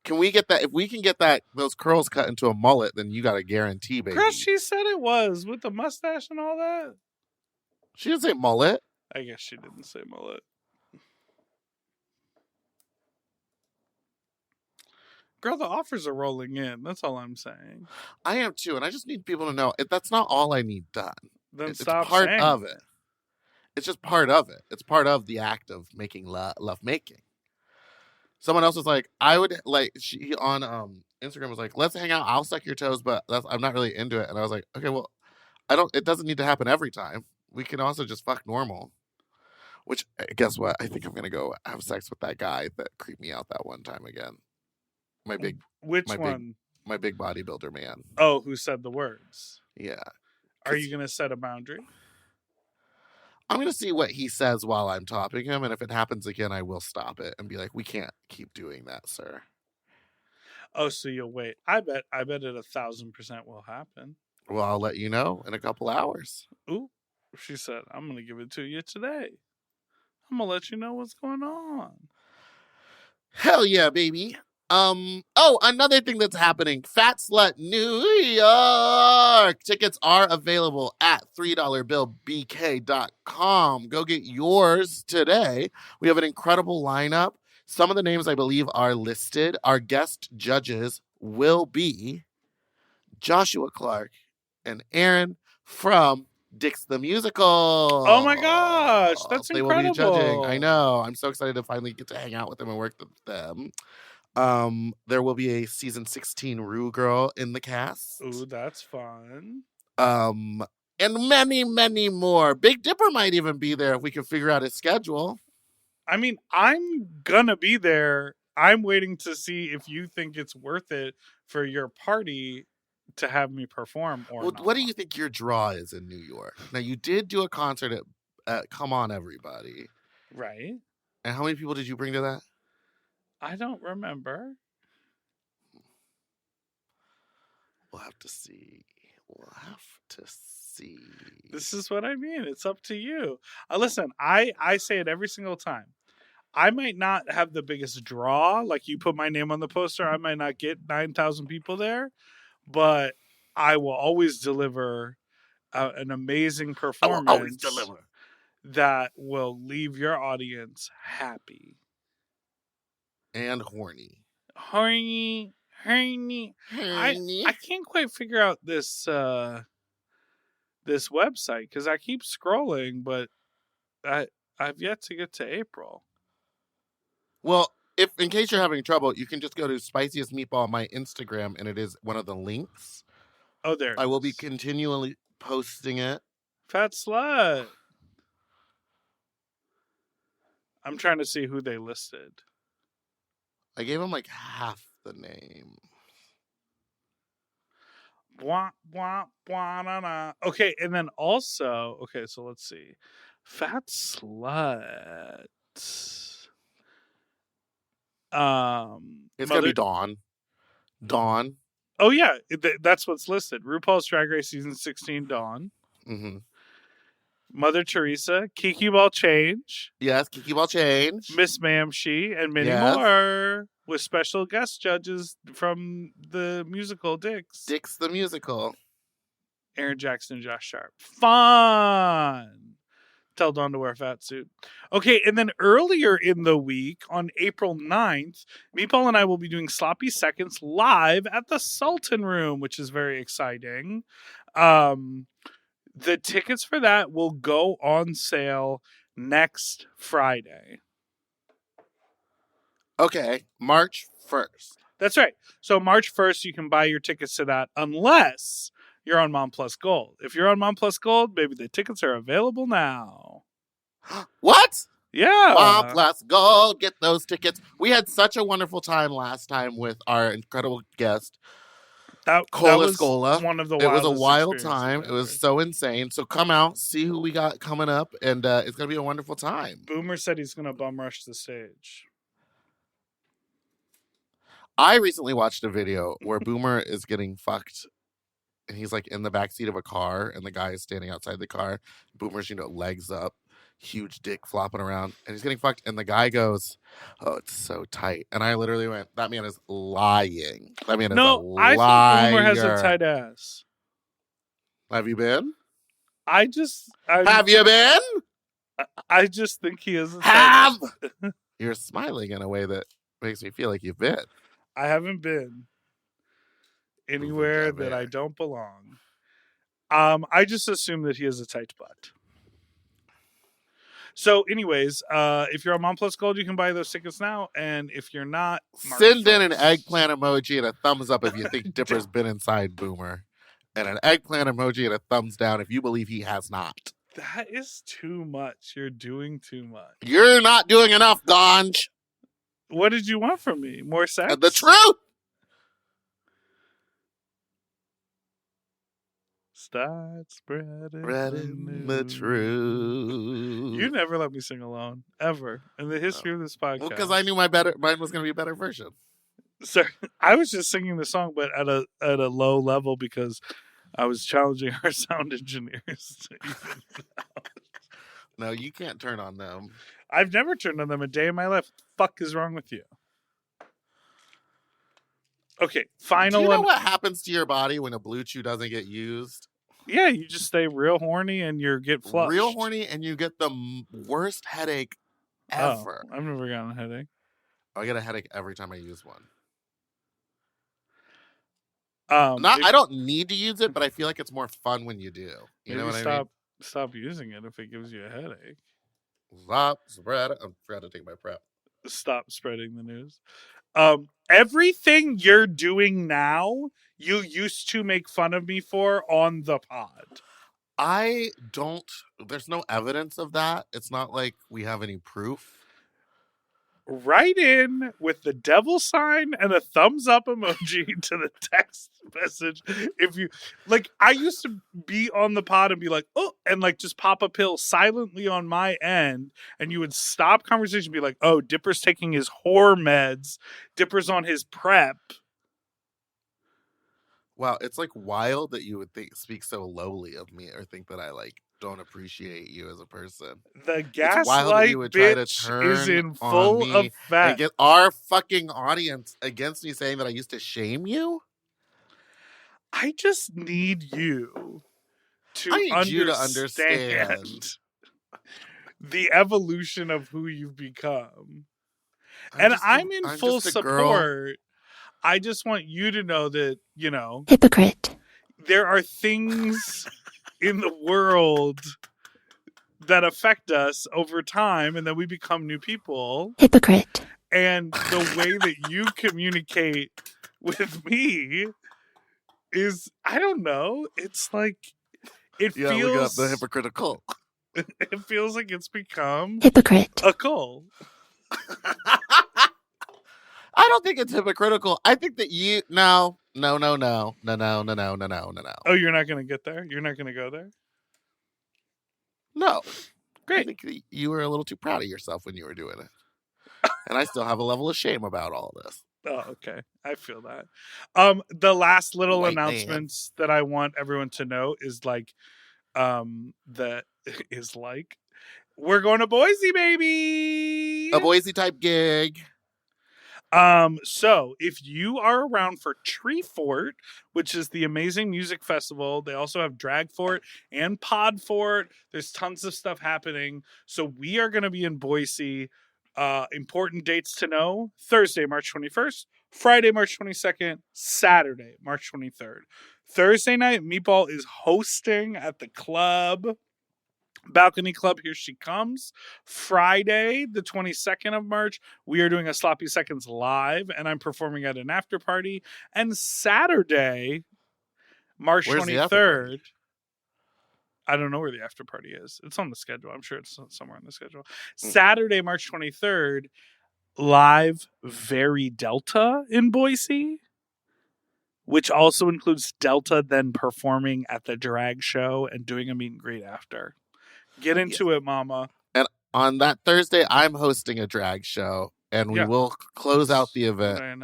Can we get that? If we can get those curls cut into a mullet, then you got a guarantee, baby. Girl, she said it was with the mustache and all that. She didn't say mullet. I guess she didn't say mullet. Girl, the offers are rolling in. That's all I'm saying. I am too, and I just need people to know that's not all I need done. Then It's stop part saying of it. It's just part of it. It's part of the act of making love making. Someone else was like, I would she on Instagram was like, let's hang out. I'll suck your toes, but I'm not really into it. And I was like, okay, well, it doesn't need to happen every time. We can also just fuck normal. Which, guess what? I think I'm going to go have sex with that guy that creeped me out that one time again. Which one? My big bodybuilder man. Oh, who said the words? Yeah. Are you going to set a boundary? I'm going to see what he says while I'm topping him. And if it happens again, I will stop it and be like, we can't keep doing that, sir. Oh, so you'll wait. I bet it 1,000% will happen. Well, I'll let you know in a couple hours. Ooh, she said, I'm going to give it to you today. I'm going to let you know what's going on. Hell yeah, baby. Another thing that's happening. Fat Slut New York. Tickets are available at $3billbk.com. Go get yours today. We have an incredible lineup. Some of the names I believe are listed. Our guest judges will be Joshua Clark and Aaron from Dix the Musical. Oh my gosh, that's they incredible. will be judging. I know. I'm so excited to finally get to hang out with them and work with them. There will be a season 16 Rue girl in the cast. Ooh, that's fun. And many, many more. Big Dipper might even be there if we can figure out his schedule. I mean, I'm gonna be there. I'm waiting to see if you think it's worth it for your party to have me perform or not. What do you think your draw is in New York? Now, you did do a concert at Come On Everybody. Right. And how many people did you bring to that? I don't remember. We'll have to see. This is what I mean. It's up to you. Listen, I say it every single time. I might not have the biggest draw. Like you put my name on the poster, I might not get 9,000 people there, but I will always deliver an amazing performance. I will always deliver. That will leave your audience happy. And horny. Horny. I can't quite figure out this this website because I keep scrolling, but I've yet to get to April. Well, if in case you're having trouble, you can just go to Spiciest Meatball on my Instagram, and it is one of the links. Oh, there. I will be continually posting it. Fat slut. I'm trying to see who they listed. I gave him like half the name. Bwah, bwah, bwah, na, na. Okay, and then also, so let's see. Fat slut. It's gonna be Dawn. Dawn. Oh yeah, that's what's listed. RuPaul's Drag Race season 16, Dawn. Mm-hmm. Mother Teresa, Kiki Ball Change. Yes, Kiki Ball Change. Miss Mamshi, and many more with special guest judges from the musical Dix. Dix the musical. Aaron Jackson, Josh Sharp. Fun. Tell Dawn to wear a fat suit. Okay, and then earlier in the week, on April 9th, Meatball and I will be doing Sloppy Seconds live at the Sultan Room, which is very exciting. The tickets for that will go on sale next Friday. Okay, March 1st. That's right. So March 1st, you can buy your tickets to that unless you're on Mom Plus Gold. If you're on Mom Plus Gold, baby, the tickets are available now. What? Yeah. Mom Plus Gold, get those tickets. We had such a wonderful time last time with our incredible guest. That was one of the It was a wildest wild time. experiences It was so insane. So come out, see who we got coming up, and it's going to be a wonderful time. Boomer said he's going to bum rush the stage. I recently watched a video where Boomer is getting fucked, and he's like in the backseat of a car, and the guy is standing outside the car. Boomer's, legs up, huge dick flopping around, and he's getting fucked, and the guy goes, "Oh, it's so tight." And I literally went, "That man is lying. That man is a liar." I think Boomer has a tight ass. Have you been? Have you been? I just think he is. You're smiling in a way that makes me feel like you've been. I haven't been anywhere that I don't belong. I just assume that he has a tight butt. So, anyways, if you're on Mom Plus Gold, you can buy those tickets now. And if you're not, send in an eggplant emoji and a thumbs up if you think Dipper's been inside Boomer. And an eggplant emoji and a thumbs down if you believe he has not. That is too much. You're doing too much. You're not doing enough, Ganj. What did you want from me? More sex? The truth! Start spreading the truth. You never let me sing alone, ever, in the history of this podcast. Well, because I knew mine was going to be a better version. So I was just singing the song, but at a low level because I was challenging our sound engineers. No, you can't turn on them. I've never turned on them a day in my life. What the fuck is wrong with you? Okay, final. Do you know what happens to your body when a Blue Chew doesn't get used? Yeah, you just stay real horny and you get flushed. Real horny and you get the worst headache ever. I've never gotten a headache. I get a headache every time I use one. I I don't need to use it, but I feel like it's more fun when you do. You know what I mean? Stop using it if it gives you a headache. Stop spreading. I forgot to take my prep. Stop spreading the news. Everything you're doing now, you used to make fun of me for on the pod. I don't. There's no evidence of that. It's not like we have any proof. write in with the devil sign and a thumbs up emoji to the text message. If you like, I used to be on the pod and be like, oh, and like just pop a pill silently on my end, and you would stop conversation and be like, oh, Dipper's taking his whore meds, Dipper's on his prep. Wow, it's like wild that you would speak so lowly of me or think that I like don't appreciate you as a person. The It's wild that gaslight you would try to bitch turn is in on full me and effect. get our fucking audience against me saying that I used to shame you. I just need you to I need understand you to understand the evolution of who you've become. I'm in full support. I just want you to know that, you know, hypocrite. There are things in the world that affect us over time and then we become new people. Hypocrite. And the way that you communicate with me is, I don't know, it's like, it feels... look up the hypocritical. It feels like it's become... hypocrite. A cult. I don't think it's hypocritical. I think that you... No. Oh, you're not going to get there? You're not going to go there? No. Great. I think that you were a little too proud of yourself when you were doing it. And I still have a level of shame about all this. Oh, okay. I feel that. The last little White announcements that I want everyone to know is like, we're going to Boise, baby. A Boise type gig. So if you are around for Treefort, which is the amazing music festival, they also have Dragfort and Podfort. There's tons of stuff happening. So we are going to be in Boise. Important dates to know: Thursday, March 21st, Friday, March 22nd, Saturday, March 23rd. Thursday night, Meatball is hosting at the club. Balcony Club, here she comes. Friday, the 22nd of March, we are doing a Sloppy Seconds live, and I'm performing at an after party. And Saturday, March 23rd, I don't know where the after party is. It's on the schedule. I'm sure it's somewhere on the schedule. Saturday, March 23rd, live Very Delta in Boise, which also includes Delta then performing at the drag show and doing a meet and greet after. Get into it, mama. And on that Thursday, I'm hosting a drag show, and we will close out the event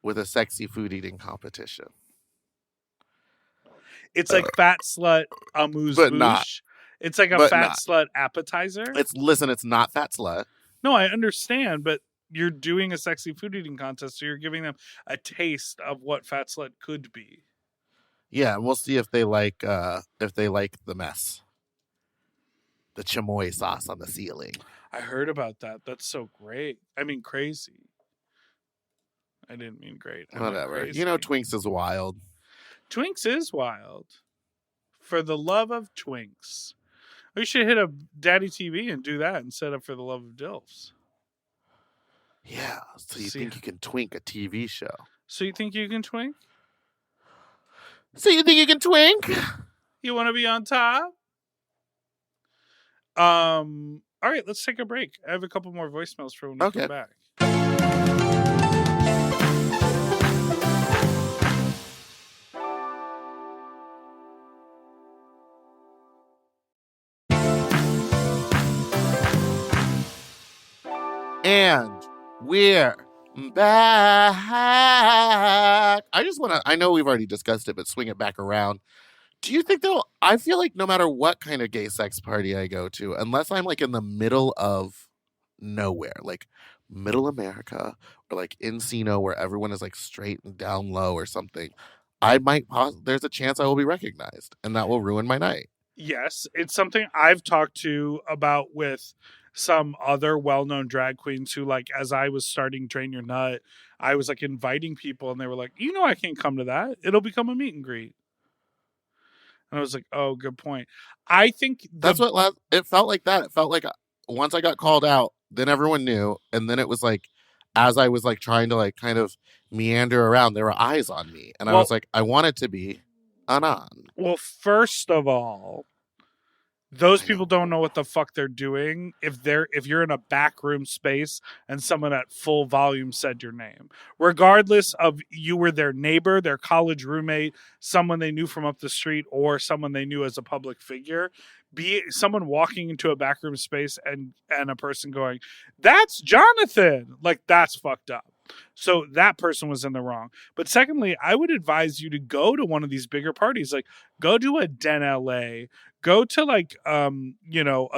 with a sexy food eating competition. It's like Fat Slut Amuse but Bouche. Not. It's like a Fat Slut appetizer. It's not Fat Slut. No, I understand, but you're doing a sexy food eating contest, so you're giving them a taste of what Fat Slut could be. Yeah, and we'll see if they like the mess. The chamoy sauce on the ceiling. I heard about that. That's so great. I mean, crazy. I didn't mean great. Whatever. You know, Twinks is wild. Twinks is wild. For the love of Twinks. We should hit a Daddy TV and do that instead of For the Love of Dilfs. Yeah. So you think you can twink a TV show? So you think you can twink? So you think you can twink? You want to be on top? All right, let's take a break. I have a couple more voicemails for when we come back. And we're back. I know we've already discussed it, but swing it back around. Do you think I feel like no matter what kind of gay sex party I go to, unless I'm like in the middle of nowhere, like middle America or like Encino where everyone is like straight and down low or something, there's a chance I will be recognized and that will ruin my night. Yes, it's something I've talked to about with some other well-known drag queens who, like, as I was starting Drain Your Nut, I was like inviting people and they were like, I can't come to that. It'll become a meet and greet. And I was like, oh, good point. I think that's what it felt like. That it felt like once I got called out, then everyone knew, and then it was like, as I was like trying to like kind of meander around, there were eyes on me, and I was like, I want it to be anon. Well, first of all, Those people don't know what the fuck they're doing if you're in a backroom space and someone at full volume said your name. Regardless of you were their neighbor, their college roommate, someone they knew from up the street, or someone they knew as a public figure, be someone walking into a backroom space and a person going, "That's Jonathan." Like, that's fucked up. So that person was in the wrong. But secondly, I would advise you to go to one of these bigger parties. Like, go to a Den LA, go to like a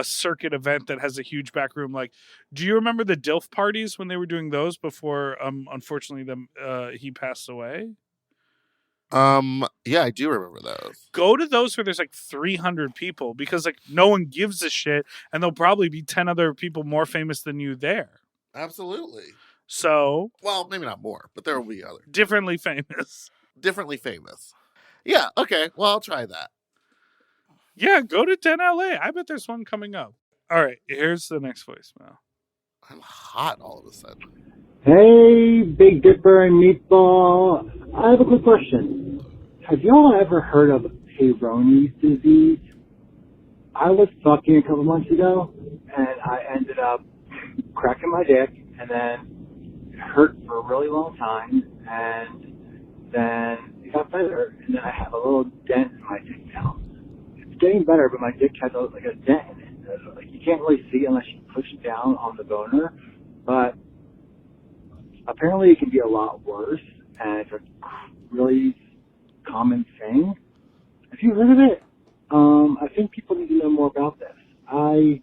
circuit event that has a huge back room. Like, do you remember the DILF parties when they were doing those before unfortunately he passed away? Yeah, I do remember those. Go to those where there's like 300 people, because like no one gives a shit, and there'll probably be 10 other people more famous than you there. Absolutely. So, well, maybe not more, but there will be other differently famous. Yeah, okay. Well, I'll try that. Yeah, go to Den LA. I bet there's one coming up. All right, here's the next voicemail. I'm hot all of a sudden. Hey, Big Dipper and Meatball. I have a quick question. Have y'all ever heard of Peyronie's disease? I was fucking a couple months ago, and I ended up cracking my dick, and then it hurt for a really long time, and then it got better, and then I have a little dent in my dick now. It's getting better, but my dick has a dent in it. Like, you can't really see it unless you push down on the boner, but apparently it can be a lot worse, and it's a really common thing. Have you heard of it? I think people need to know more about this. I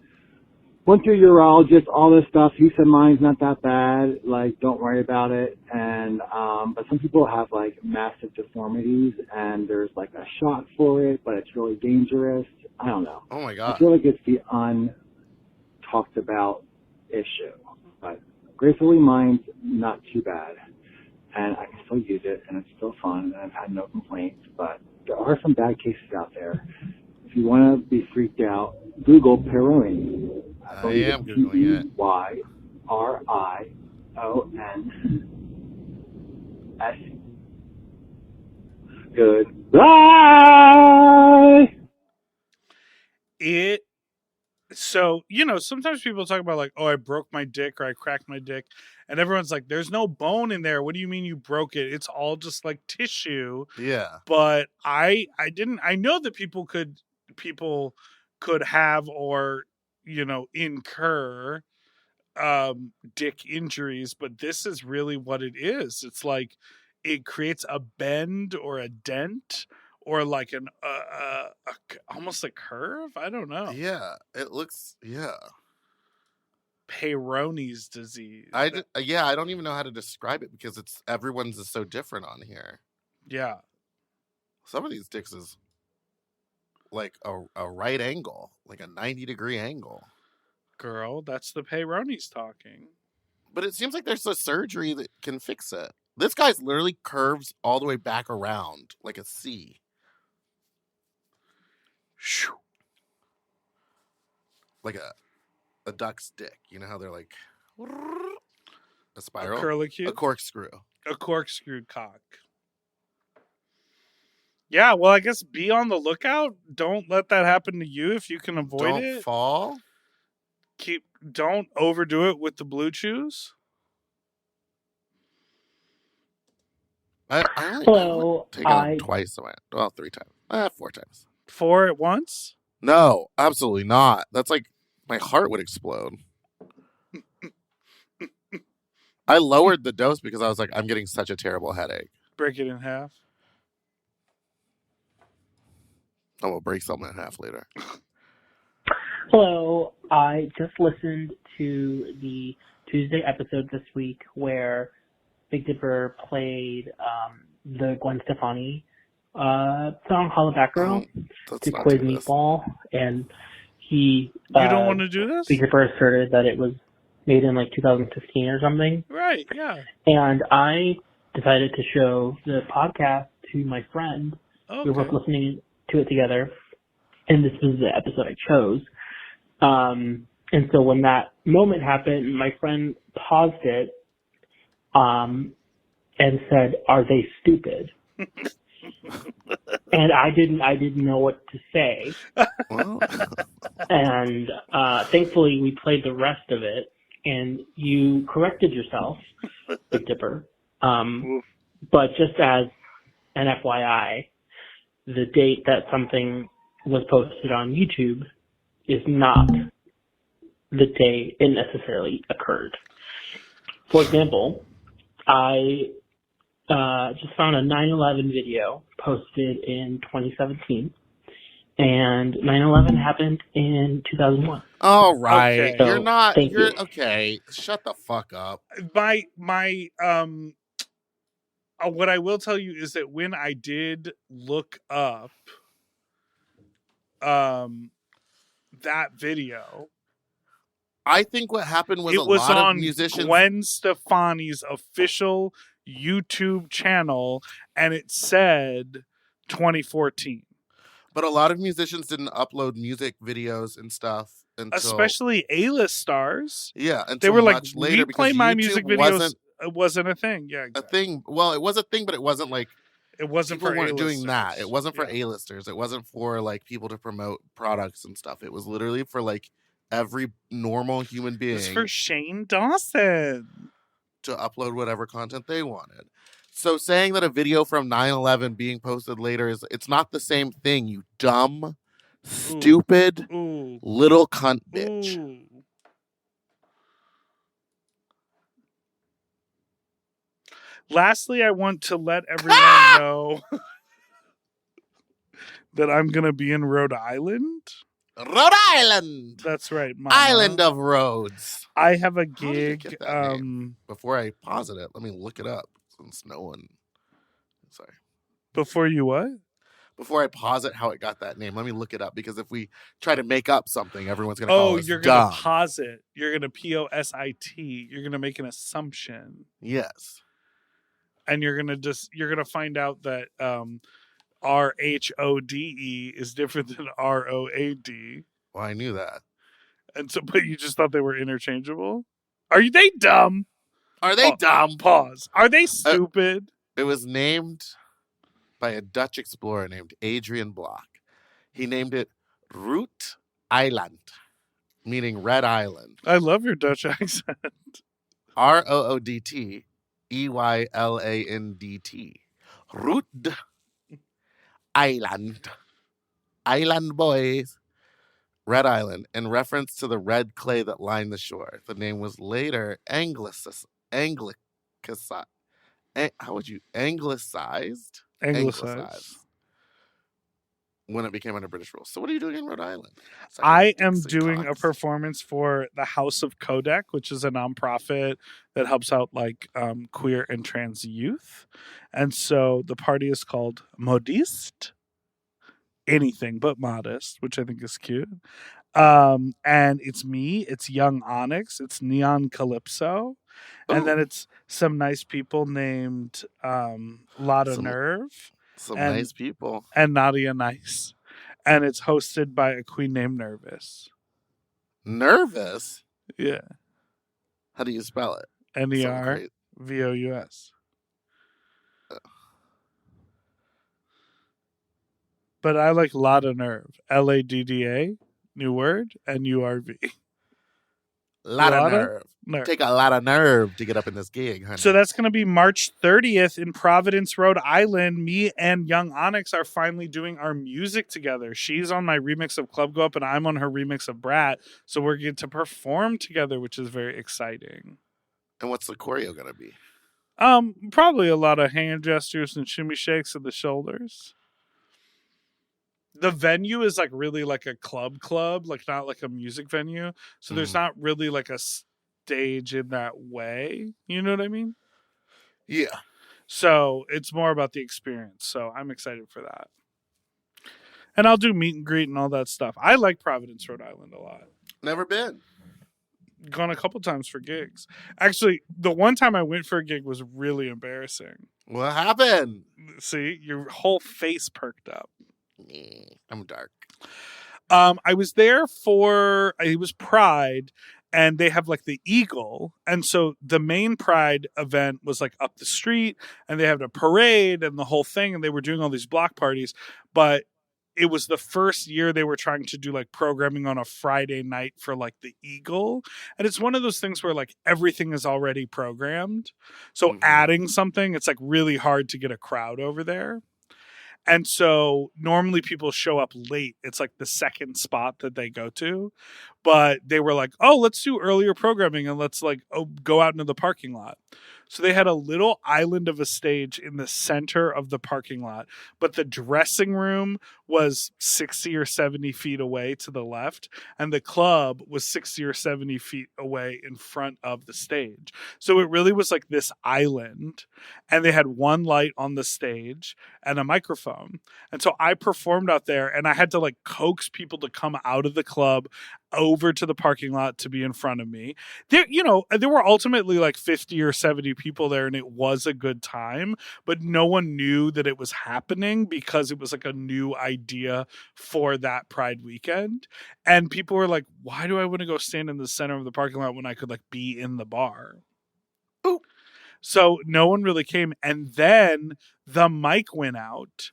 went to a urologist, all this stuff. He said mine's not that bad. Like, don't worry about it. And but some people have like massive deformities, and there's like a shot for it, but it's really dangerous. I don't know. Oh my god. I feel like it's the untalked about issue. But gratefully, mine's not too bad, and I can still use it, and it's still fun, and I've had no complaints. But there are some bad cases out there. If you want to be freaked out, Google Peyronie. I am Googling it. Peyron's. Goodbye. So, sometimes people talk about like, oh, I broke my dick or I cracked my dick, and everyone's like, there's no bone in there. What do you mean you broke it? It's all just like tissue. Yeah. But I know that people could have, or incur dick injuries, but this is really what it is. It's like it creates a bend or a dent, or like an almost a curve. I don't know. Yeah, it looks. Yeah. Peyronie's disease. I don't even know how to describe it, because everyone's is so different on here. Yeah. Some of these dicks is like a right angle, like a 90-degree angle. Girl, that's the Peyronie's talking. But it seems like there's a surgery that can fix it. This guy's literally curves all the way back around like a C. Like a duck's dick. You know how they're like a spiral? A curlicue? A corkscrew. A corkscrewed cock. Yeah, well, I guess be on the lookout. Don't let that happen to you if you can avoid it. Don't fall. Don't overdo it with the blue chews. I only take out twice. Well, 3 times. 4 times. 4 at once? No, absolutely not. That's like my heart would explode. I lowered the dose because I was like, I'm getting such a terrible headache. Break it in half. Oh, we'll break something in half later. Hello. I just listened to the Tuesday episode this week where Big Dipper played the Gwen Stefani song called Backroom to quiz Meatball, and he you don't want to do this? Big Dipper asserted that it was made in like 2015 or something. Right, yeah. And I decided to show the podcast to my friend. Okay. We were both listening to it together, and this was the episode I chose. And so when that moment happened, my friend paused it and said, "Are they stupid?" and I didn't know what to say. Well, And thankfully, we played the rest of it, and you corrected yourself, Big Dipper. But just as an FYI, the date that something was posted on YouTube is not the day it necessarily occurred. For example, I just found a 9/11 video posted in 2017, and 9/11 happened in 2001. all right. Okay. So, You're not. thank You're you. okay. Shut the fuck up. My what I will tell you is that when I did look up that video, I think what happened was it a was lot of on musicians. Gwen Stefani's official YouTube channel, and it said 2014. But a lot of musicians didn't upload music videos and stuff until, Especially A-list stars. yeah, until They were like, much later we play because my YouTube music videos. wasn't Wasn't a thing. Yeah, a exactly. thing. Well, it was a thing, but it wasn't like It wasn't people for weren't A-listers. doing that. It wasn't for Yeah. A-listers. It wasn't for like people to promote products and stuff. It was literally for like every normal human It being was for Shane Dawson. to upload whatever content they wanted. So saying that a video from 9/11 being posted later it's not the same thing, you dumb, stupid, Ooh. little cunt bitch. Ooh. Lastly, I want to let everyone know that I'm going to be in Rhode Island. Rhode Island! That's right, Mama. Island of Roads. I have a How did you gig. get that name? Before I pause it, let me look it up since no one. Sorry. Before you what? Before I pause it, how it got that name, let me look it up because if we try to make up something, everyone's going to call us You're dumb. going to pause it. You're going to POSIT. You're going to make an assumption. Yes. And you're going to find out that RHODE is different than ROAD. Well, I knew that. And so, but you just thought they were interchangeable? Are they dumb? Are they dumb? Pause. Are they stupid? It was named by a Dutch explorer named Adrian Block. He named it Root Island, meaning Red Island. I love your Dutch accent. ROODT EYLANDT. Root Island. Island boys. Red Island, in reference to the red clay that lined the shore. The name was later anglicized. Anglicized when it became under British rule. So what are you doing in Rhode Island? I am doing a performance for the House of Codec, which is a nonprofit that helps out like queer and trans youth. And so the party is called Modiste. Anything but modest, which I think is cute. And it's me, it's Young Onyx, it's Neon Calypso, and then it's some nice people named Lotta Nerve. Some nice people. And Nadia Nice. And it's hosted by a queen named Nervous. Nervous? Yeah. How do you spell it? NERVOUS. But I like Lotta Nerve. LADDA, new word, NURV. Lot of nerve. Take a lot of nerve to get up in this gig, honey. So that's going to be March 30th in Providence, Rhode Island. Me and Young Onyx are finally doing our music together. She's on my remix of Club Go Up, and I'm on her remix of Brat. So we're going to perform together, which is very exciting. And what's the choreo going to be? Probably a lot of hand gestures and shimmy shakes of the shoulders. The venue is like really like a club, like not like a music venue. So there's not really like a stage in that way. You know what I mean? Yeah. So it's more about the experience. So I'm excited for that. And I'll do meet and greet and all that stuff. I like Providence, Rhode Island a lot. Never been. Gone a couple times for gigs. Actually, the one time I went for a gig was really embarrassing. What happened? See, your whole face perked up. I'm dark. I was there for, it was Pride, and they have like the Eagle. And so the main Pride event was like up the street, and they had a parade and the whole thing, and they were doing all these block parties. But it was the first year they were trying to do like programming on a Friday night for like the Eagle. And it's one of those things where like everything is already programmed. So adding something, it's like really hard to get a crowd over there. And so normally people show up late. It's like the second spot that they go to. But they were like, oh, let's do earlier programming and let's like go out into the parking lot. So they had a little island of a stage in the center of the parking lot, but the dressing room was 60 or 70 feet away to the left, and the club was 60 or 70 feet away in front of the stage. So it really was like this island, and they had one light on the stage and a microphone. And so I performed out there, and I had to like coax people to come out of the club over to the parking lot to be in front of me. There, there were ultimately like 50 or 70 people there, and it was a good time, but no one knew that it was happening because it was like a new idea for that Pride weekend. And people were like, why do I want to go stand in the center of the parking lot when I could like be in the bar? Ooh. So no one really came. And then the mic went out,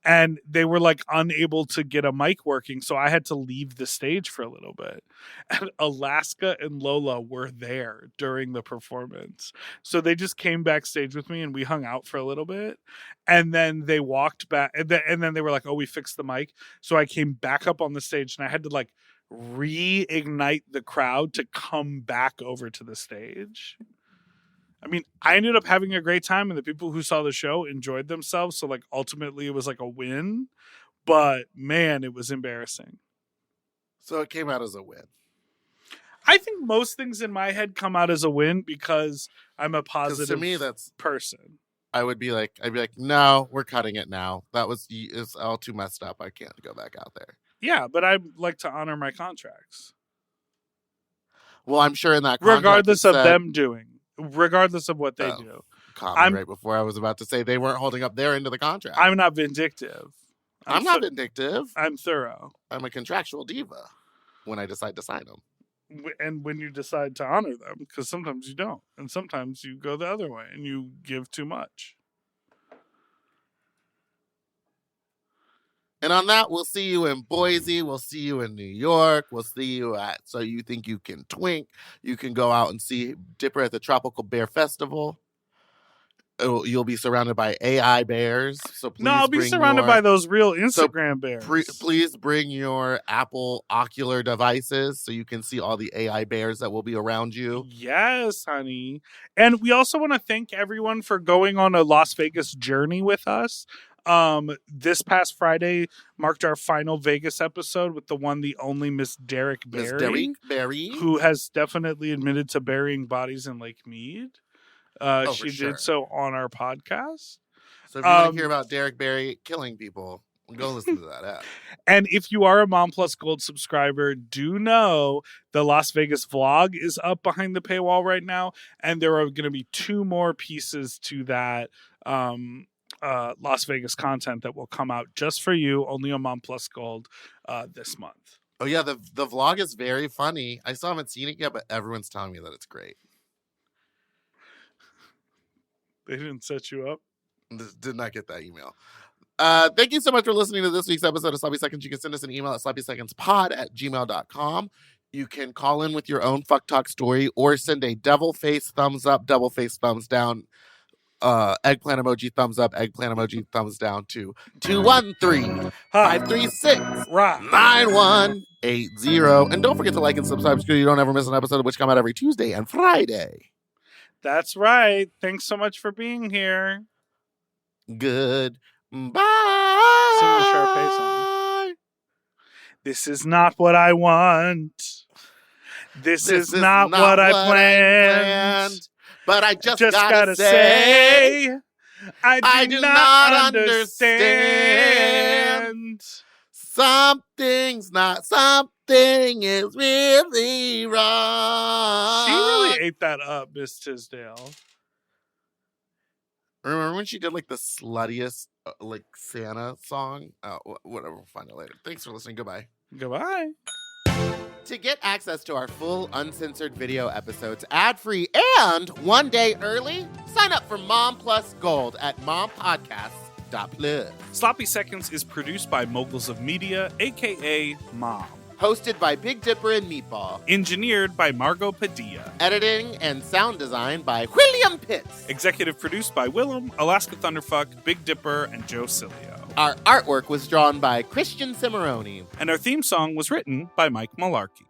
and they were like unable to get a mic working. So I had to leave the stage for a little bit. And Alaska and Lola were there during the performance. So they just came backstage with me, and we hung out for a little bit. And then they walked back, and then they were like, oh, we fixed the mic. So I came back up on the stage, and I had to like reignite the crowd to come back over to the stage. I mean, I ended up having a great time, and the people who saw the show enjoyed themselves. So, like, ultimately it was like a win, but man, it was embarrassing. So it came out as a win. I think most things in my head come out as a win because I'm a positive to me, that's person. I'd be like, no, we're cutting it now. It's all too messed up. I can't go back out there. Yeah, but I like to honor my contracts. Well, I'm sure in that contract, regardless of them doing. Regardless of what they do. Right before I was about to say they weren't holding up their end of the contract. I'm not vindictive. I'm not vindictive. I'm thorough. I'm a contractual diva when I decide to sign them. And when you decide to honor them, because sometimes you don't. And sometimes you go the other way and you give too much. And on that, we'll see you in Boise. We'll see you in New York. We'll see you at So You Think You Can Twink. You can go out and see Dipper at the Tropical Bear Festival. You'll be surrounded by AI bears. So please I'll be surrounded by those real Instagram bears. Please bring your Apple Ocular devices so you can see all the AI bears that will be around you. Yes, honey. And we also want to thank everyone for going on a Las Vegas journey with us. This past Friday marked our final Vegas episode with the one, the only Miss Derek Berry, who has definitely admitted to burying bodies in Lake Mead. She did so on our podcast. So if you want to hear about Derek Berry killing people, go listen to that app. And if you are a Mom Plus Gold subscriber, do know the Las Vegas vlog is up behind the paywall right now, and there are going to be 2 more pieces to that Las Vegas content that will come out just for you, only on Mom Plus Gold this month. Oh yeah, the vlog is very funny. I still haven't seen it yet, but everyone's telling me that it's great. They didn't set you up? Did not get that email. Thank you so much for listening to this week's episode of Sloppy Seconds. You can send us an email at sloppysecondspod@gmail.com. You can call in with your own fuck talk story or send a devil face thumbs up, devil face thumbs down, eggplant emoji thumbs up, eggplant emoji thumbs down to 213-536-9180. And don't forget to like and subscribe so you don't ever miss an episode, which come out every Tuesday and Friday. That's right. Thanks so much for being here. Good. Bye. Sing the Sharpay song. This is not what I want. This is not what I planned. But I just gotta say, I do not understand. Something is really wrong. She really ate that up, Miss Tisdale. Remember when she did like the sluttiest like Santa song? Oh, whatever. We'll find it later. Thanks for listening. Goodbye. Goodbye. To get access to our full uncensored video episodes ad-free and 1 day early, sign up for Mom Plus Gold at mompodcasts.plus. Sloppy Seconds is produced by Moguls of Media, aka Mom. Hosted by Big Dipper and Meatball. Engineered by Margot Padilla. Editing and sound design by William Pitts. Executive produced by Willem, Alaska Thunderfuck, Big Dipper, and Joe Cilio. Our artwork was drawn by Christian Cimarroni. And our theme song was written by Mike Malarkey.